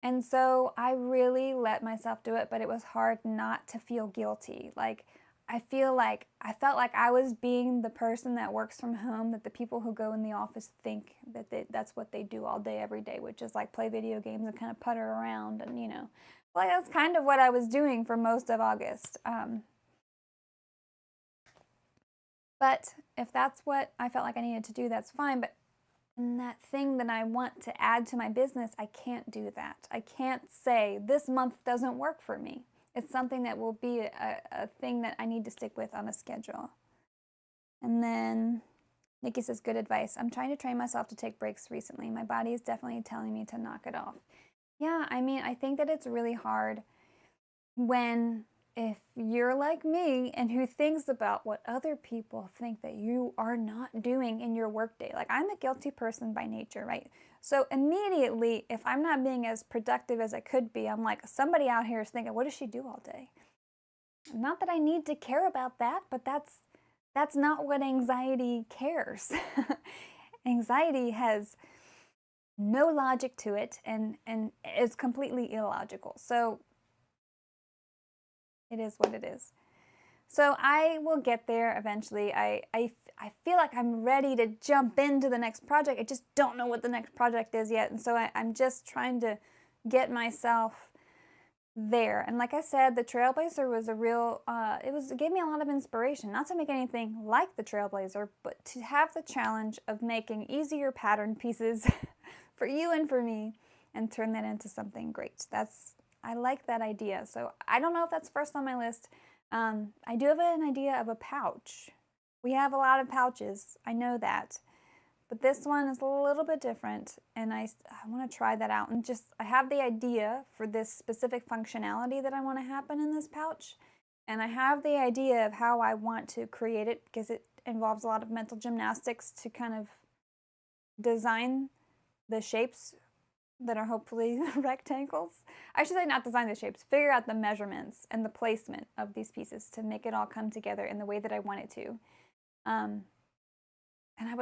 And so I really let myself do it, but it was hard not to feel guilty. Like, I felt like I was being the person that works from home, that the people who go in the office think that that's what they do all day, every day, which is like play video games and kind of putter around. And, you know, like that's kind of what I was doing for most of August. But if that's what I felt like I needed to do, that's fine. But in that thing that I want to add to my business, I can't do that. I can't say this month doesn't work for me. It's something that will be a thing that I need to stick with on a schedule. And then Nikki says, good advice. I'm trying to train myself to take breaks recently. My body is definitely telling me to knock it off. Yeah, I mean, I think that it's really hard when, if you're like me and who thinks about what other people think that you are not doing in your workday. Like, I'm a guilty person by nature, right? So immediately, if I'm not being as productive as I could be, I'm like, somebody out here is thinking, what does she do all day? Not that I need to care about that, but that's not what anxiety cares. Anxiety has no logic to it and is completely illogical. So it is what it is. So I will get there eventually. I feel like I'm ready to jump into the next project. I just don't know what the next project is yet. And so I'm just trying to get myself there. And like I said, the Trailblazer was a real, it gave me a lot of inspiration, not to make anything like the Trailblazer, but to have the challenge of making easier pattern pieces for you and for me and turn that into something great. I like that idea. So I don't know if that's first on my list. I do have an idea of a pouch. We have a lot of pouches, I know that. But this one is a little bit different, and I want to try that out. And I have the idea for this specific functionality that I want to happen in this pouch. And I have the idea of how I want to create it, because it involves a lot of mental gymnastics to kind of design the shapes that are hopefully rectangles. I should say not design the shapes, figure out the measurements and the placement of these pieces to make it all come together in the way that I want it to. And I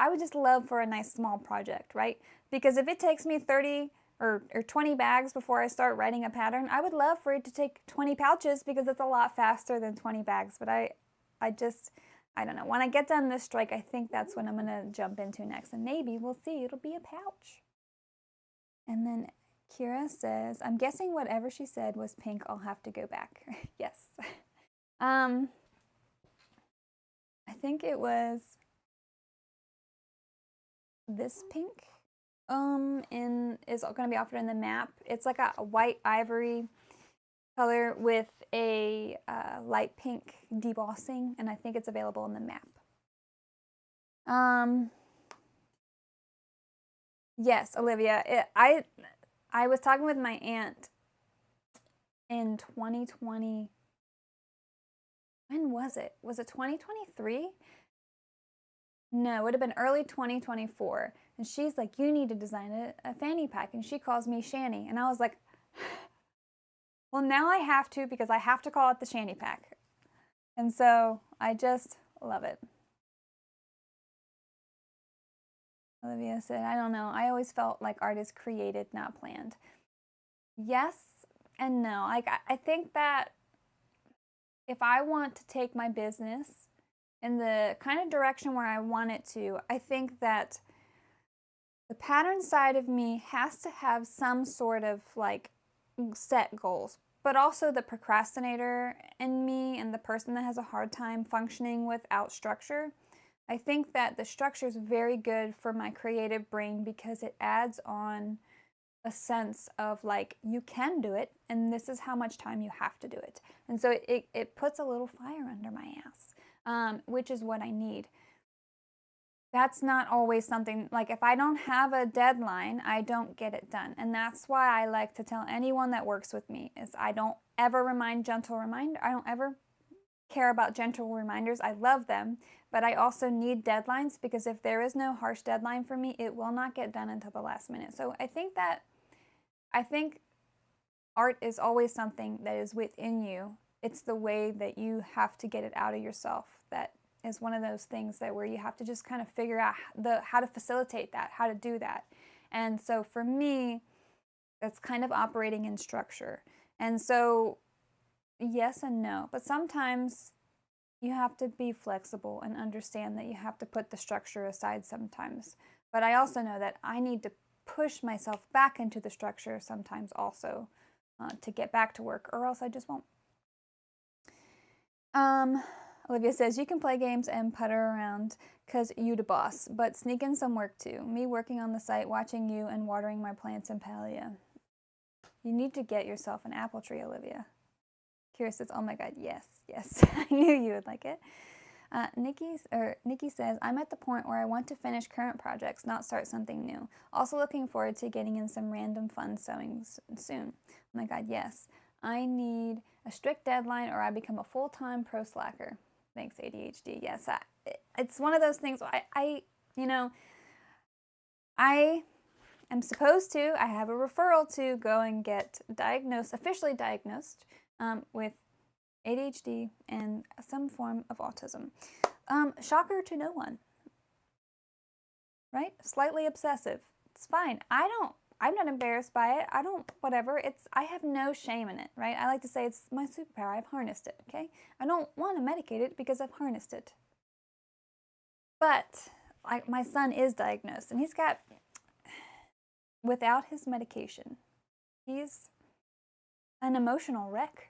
would just love for a nice small project, right? Because if it takes me 30 or 20 bags before I start writing a pattern, I would love for it to take 20 pouches, because it's a lot faster than 20 bags. But I don't know. When I get done this strike, I think that's what I'm going to jump into next. And maybe we'll see. It'll be a pouch. And then Kira says, I'm guessing whatever she said was pink. I'll have to go back. Yes. I think it was this pink is going to be offered in the map. It's like a white ivory color with a light pink debossing, and I think it's available in the map. Yes, Olivia. I was talking with my aunt in 2020. When was it? Was it 2023? No, it would have been early 2024. And she's like, you need to design a fanny pack. And she calls me Shanny. And I was like, well, now I have to, because I have to call it the Shanny pack. And so I just love it. Olivia said, I don't know. I always felt like art is created, not planned. Yes and no. I think that if I want to take my business in the kind of direction where I want it to, I think that the pattern side of me has to have some sort of like set goals, but also the procrastinator in me and the person that has a hard time functioning without structure. I think that the structure is very good for my creative brain, because it adds on a sense of like, you can do it, and this is how much time you have to do it. And so it puts a little fire under my ass, which is what I need. That's not always something, like if I don't have a deadline, I don't get it done. And that's why I like to tell anyone that works with me is I don't ever I don't ever care about gentle reminders. I love them, but I also need deadlines, because if there is no harsh deadline for me, it will not get done until the last minute. So I think art is always something that is within you. It's the way that you have to get it out of yourself that is one of those things that where you have to just kind of figure out how to facilitate that, how to do that. And so for me, that's kind of operating in structure. And so yes and no, but sometimes you have to be flexible and understand that you have to put the structure aside sometimes. But I also know that I need to push myself back into the structure sometimes also to get back to work, or else I just won't. Olivia says, you can play games and putter around because you the boss, but sneak in some work too. Me working on the site, watching you, and watering my plants in Palia. You need to get yourself an apple tree, Olivia. Kira says, oh my God, yes. I knew you would like it. Nikki says, I'm at the point where I want to finish current projects, not start something new. Also looking forward to getting in some random fun sewing soon. Oh my God, yes. I need a strict deadline or I become a full-time pro slacker. Thanks, ADHD. Yes, it's one of those things. I am supposed to. I have a referral to go and get officially diagnosed with ADHD and some form of autism. Shocker to no one, right? Slightly obsessive. It's fine. I'm not embarrassed by it. Whatever. I have no shame in it, right? I like to say it's my superpower. I've harnessed it, okay? I don't want to medicate it because I've harnessed it. But like my son is diagnosed, and without his medication, he's an emotional wreck.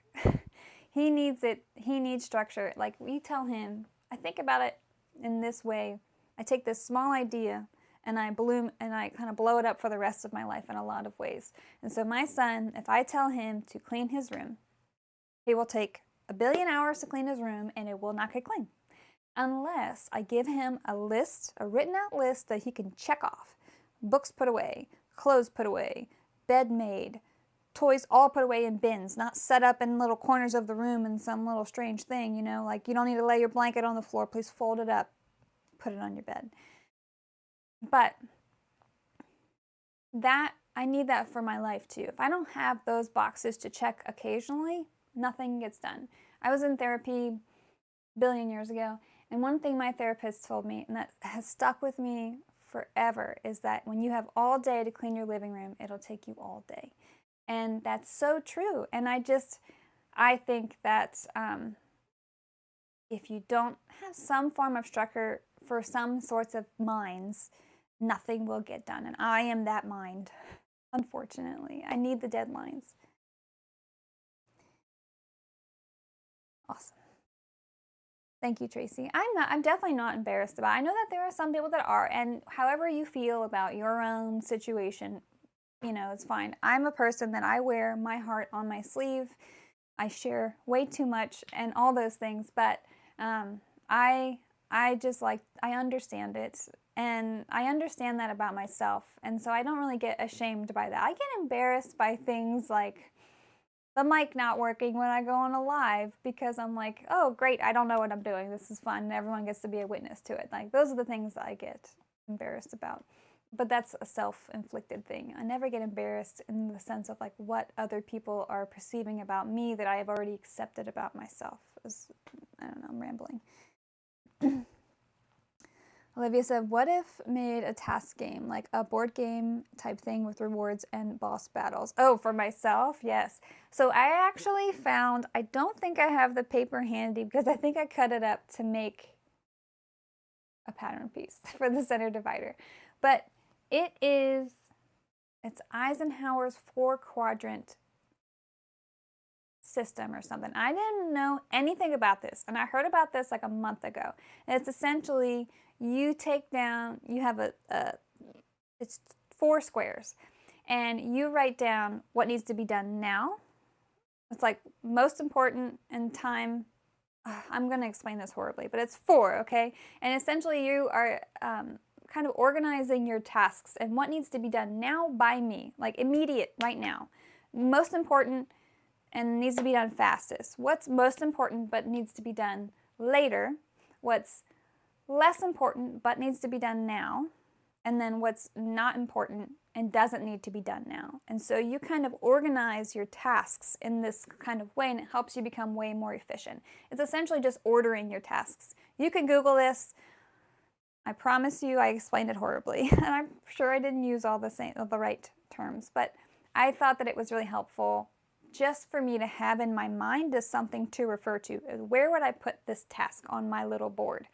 He needs it. He needs structure. Like, we tell him, I think about it in this way. I take this small idea and I kind of blow it up for the rest of my life in a lot of ways. And so my son, if I tell him to clean his room, he will take 1,000,000,000 hours to clean his room and it will not get clean. Unless I give him a list, a written out list that he can check off. Books put away, clothes put away, bed made, toys all put away in bins, not set up in little corners of the room in some little strange thing, you know, like you don't need to lay your blanket on the floor, please fold it up, put it on your bed. But that, I need that for my life too. If I don't have those boxes to check occasionally, nothing gets done. I was in therapy a billion years ago, and one thing my therapist told me, and that has stuck with me forever, is that when you have all day to clean your living room, it'll take you all day. And that's so true. And I think that if you don't have some form of structure for some sorts of minds, nothing will get done. And I am that mind, unfortunately. I need the deadlines. Awesome. Thank you, Tracy. I'm definitely not embarrassed about it. I know that there are some people that are, and however you feel about your own situation, you know, it's fine. I'm a person that I wear my heart on my sleeve. I share way too much and all those things, but I understand it, and I understand that about myself, and so I don't really get ashamed by that. I get embarrassed by things like the mic not working when I go on a live, because I'm like, oh great, I don't know what I'm doing. This is fun. Everyone gets to be a witness to it. Like, those are the things that I get embarrassed about. But that's a self-inflicted thing. I never get embarrassed in the sense of like what other people are perceiving about me that I have already accepted about myself. I don't know, I'm rambling. Olivia said, what if made a task game, like a board game type thing with rewards and boss battles? Oh, for myself? Yes. So I actually found, I don't think I have the paper handy because I think I cut it up to make a pattern piece for the center divider. But it's Eisenhower's 4-quadrant system or something. I didn't know anything about this, and I heard about this like a month ago. And it's essentially, you take down, you have it's 4 squares, and you write down what needs to be done now. It's like most important in time. I'm going to explain this horribly, but it's 4, okay? And essentially you are kind of organizing your tasks and what needs to be done now by me, like immediate, right now. Most important and needs to be done fastest. What's most important but needs to be done later? What's less important but needs to be done now? And then what's not important and doesn't need to be done now. And so you kind of organize your tasks in this kind of way, and it helps you become way more efficient. It's essentially just ordering your tasks. You can Google this. I promise you I explained it horribly, and I'm sure I didn't use all the right terms, but I thought that it was really helpful just for me to have in my mind as something to refer to. Where would I put this task on my little board?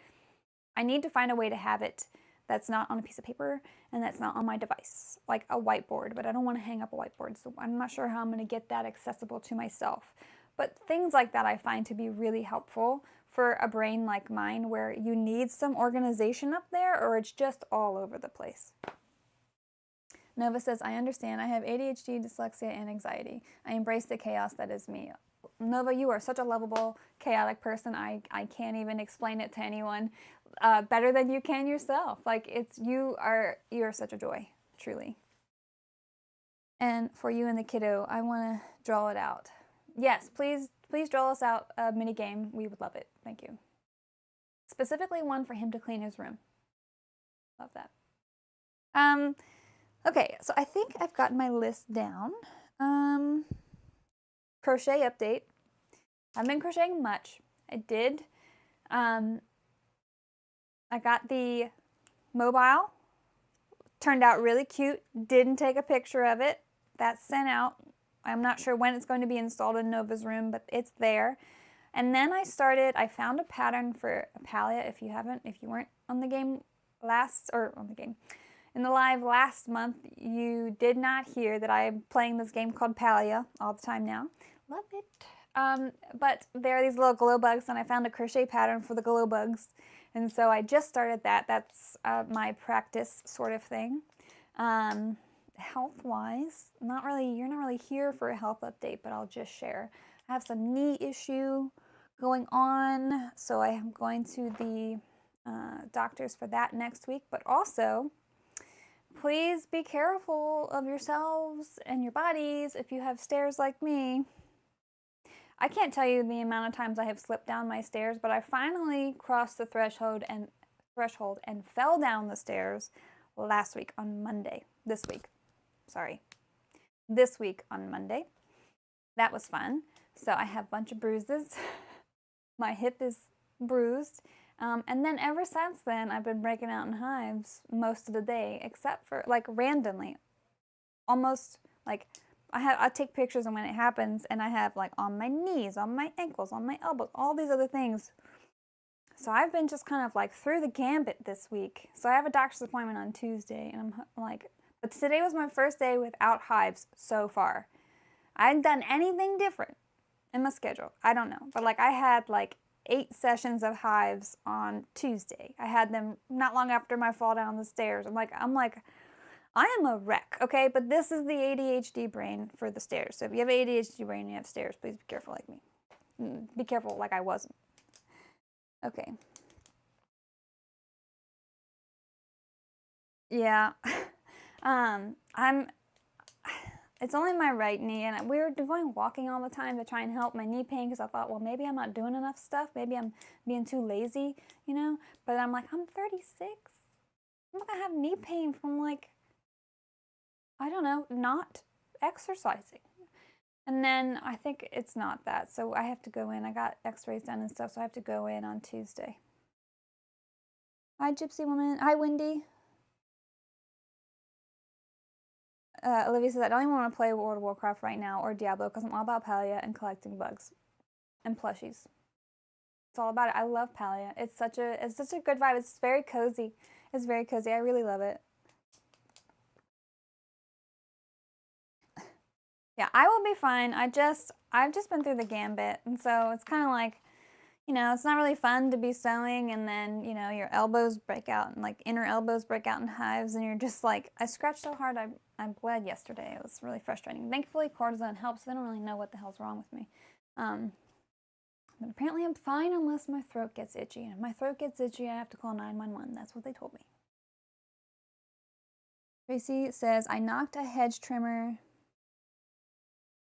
I need to find a way to have it that's not on a piece of paper and that's not on my device, like a whiteboard, but I don't want to hang up a whiteboard, so I'm not sure how I'm going to get that accessible to myself. But things like that I find to be really helpful for a brain like mine, where you need some organization up there or it's just all over the place. Nova says, I understand. I have ADHD, dyslexia, and anxiety. I embrace the chaos that is me. Nova, you are such a lovable, chaotic person. I can't even explain it to anyone better than you can yourself. Like, you are such a joy, truly. And for you and the kiddo, I want to draw it out. Yes, please draw us out a mini game. We would love it. Thank you. Specifically one for him to clean his room. Love that. Okay, so I think I've gotten my list down. Crochet update. I haven't been crocheting much. I did. I got the mobile. Turned out really cute. Didn't take a picture of it. That's sent out. I'm not sure when it's going to be installed in Nova's room, but it's there. And then I found a pattern for Palia. If you weren't on the game in the live last month, you did not hear that I'm playing this game called Palia all the time now. Love it. But there are these little glow bugs, and I found a crochet pattern for the glow bugs. And so I just started that. That's my practice sort of thing. Health-wise, you're not really here for a health update, but I'll just share. I have some knee issue going on, so I am going to the doctors for that next week. But also, please be careful of yourselves and your bodies if you have stairs like me. I can't tell you the amount of times I have slipped down my stairs, but I finally crossed the threshold and fell down the stairs last week on Monday. This week on Monday. That was fun. So I have a bunch of bruises. My hip is bruised. And then ever since then, I've been breaking out in hives most of the day, except for like randomly. Almost like I take pictures and when it happens, and I have like on my knees, on my ankles, on my elbows, all these other things. So I've been just kind of like through the gambit this week. So I have a doctor's appointment on Tuesday, and I'm like, but today was my first day without hives so far. I hadn't done anything different in my schedule. I don't know. But like I had like 8 sessions of hives on Tuesday. I had them not long after my fall down the stairs. I'm like, I am a wreck, okay? But this is the ADHD brain for the stairs. So if you have ADHD brain and you have stairs, please be careful like me. Be careful like I wasn't. Okay. Yeah. It's only my right knee, and we were going walking all the time to try and help my knee pain because I thought, well, maybe I'm not doing enough stuff. Maybe I'm being too lazy, you know? But I'm like, I'm 36. I'm not going to have knee pain from like, I don't know, not exercising. And then I think it's not that, so I have to go in. I got x-rays done and stuff, so I have to go in on Tuesday. Hi, Gypsy Woman. Hi, Wendy. Olivia says, I don't even want to play World of Warcraft right now or Diablo because I'm all about Palia and collecting bugs and plushies. It's all about it. I love Palia. It's such a good vibe. It's very cozy. It's very cozy. I really love it. Yeah, I will be fine. I've just been through the gambit, and so it's kind of like, you know, it's not really fun to be sewing and then, you know, your elbows break out and like inner elbows break out in hives, and you're just like, I scratched so hard I bled yesterday. It was really frustrating. Thankfully, cortisone helps. They don't really know what the hell's wrong with me. But apparently I'm fine unless my throat gets itchy. And if my throat gets itchy, I have to call 911. That's what they told me. Tracy says, I knocked a hedge trimmer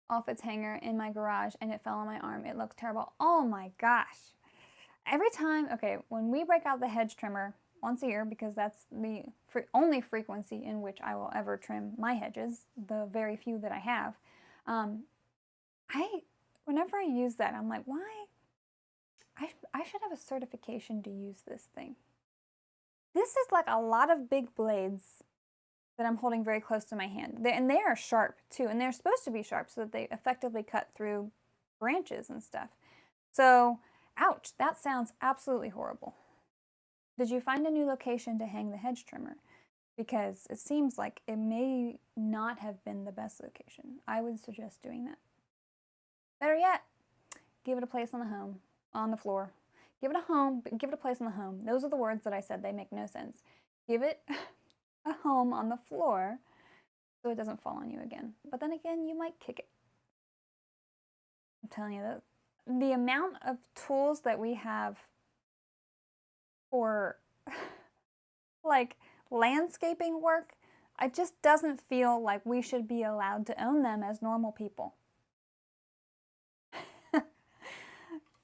off its hanger in my garage and it fell on my arm. It looks terrible. Oh my gosh. Every time, okay, when we break out the hedge trimmer once a year, because that's the only frequency in which I will ever trim my hedges, the very few that I have, whenever I use that, I'm like, why? I should have a certification to use this thing. This is like a lot of big blades that I'm holding very close to my hand. And they are sharp too, and they're supposed to be sharp so that they effectively cut through branches and stuff. So, ouch, that sounds absolutely horrible. Did you find a new location to hang the hedge trimmer? Because it seems like it may not have been the best location. I would suggest doing that. Better yet, give it a place on the floor. Give it a home, but give it a place on the home. Those are the words that I said. They make no sense. Give it a home on the floor so it doesn't fall on you again. But then again, you might kick it. I'm telling you, that the amount of tools that we have for like landscaping work, it just doesn't feel like we should be allowed to own them as normal people.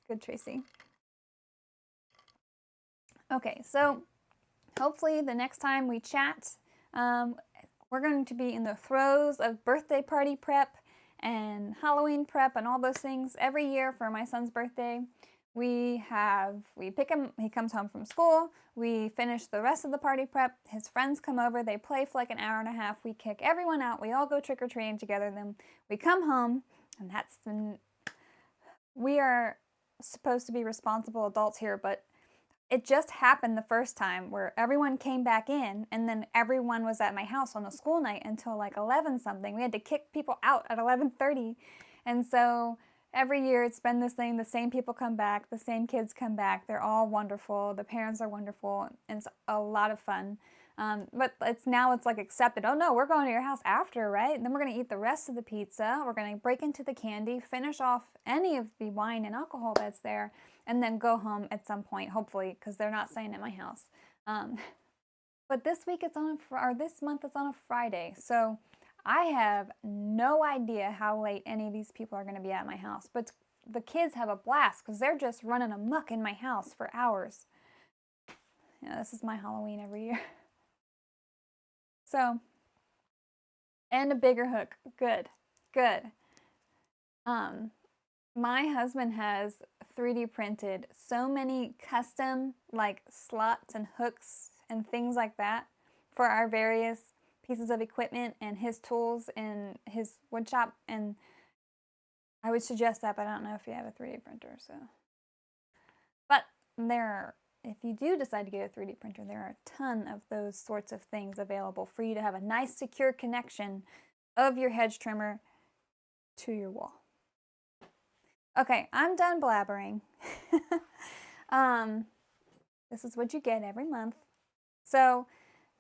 Good, Tracy. Okay, so hopefully the next time we chat, we're going to be in the throes of birthday party prep and Halloween prep and all those things. Every year for my son's birthday, we pick him, he comes home from school, we finish the rest of the party prep, his friends come over, they play for like an hour and a half, we kick everyone out, we all go trick-or-treating together, then we come home, and we are supposed to be responsible adults here, but it just happened the first time where everyone came back in, and then everyone was at my house on a school night until like 11 something. We had to kick people out at 11:30. And so every year it's been this thing, the same people come back, the same kids come back. They're all wonderful. The parents are wonderful, and it's a lot of fun. But it's like accepted. Oh no, we're going to your house after, right? And then we're going to eat the rest of the pizza. We're going to break into the candy, finish off any of the wine and alcohol that's there, and then go home at some point, hopefully, because they're not staying at my house. But this week this month it's on a Friday, so I have no idea how late any of these people are going to be at my house. But the kids have a blast because they're just running amok in my house for hours. Yeah, this is my Halloween every year. So, and a bigger hook. Good, good. My husband has 3D printed so many custom like slots and hooks and things like that for our various pieces of equipment and his tools in his wood shop, and I would suggest that, but I don't know if you have a 3D printer, so. But if you do decide to get a 3D printer, there are a ton of those sorts of things available for you to have a nice secure connection of your hedge trimmer to your wall. Okay, I'm done blabbering. This is what you get every month. So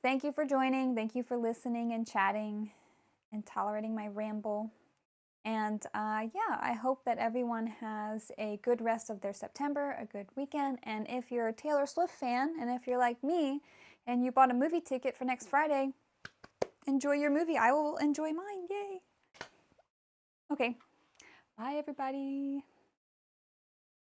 thank you for joining. Thank you for listening and chatting and tolerating my ramble. And yeah, I hope that everyone has a good rest of their September, a good weekend. And if you're a Taylor Swift fan, and if you're like me, and you bought a movie ticket for next Friday, enjoy your movie. I will enjoy mine. Yay! Okay. Bye, everybody.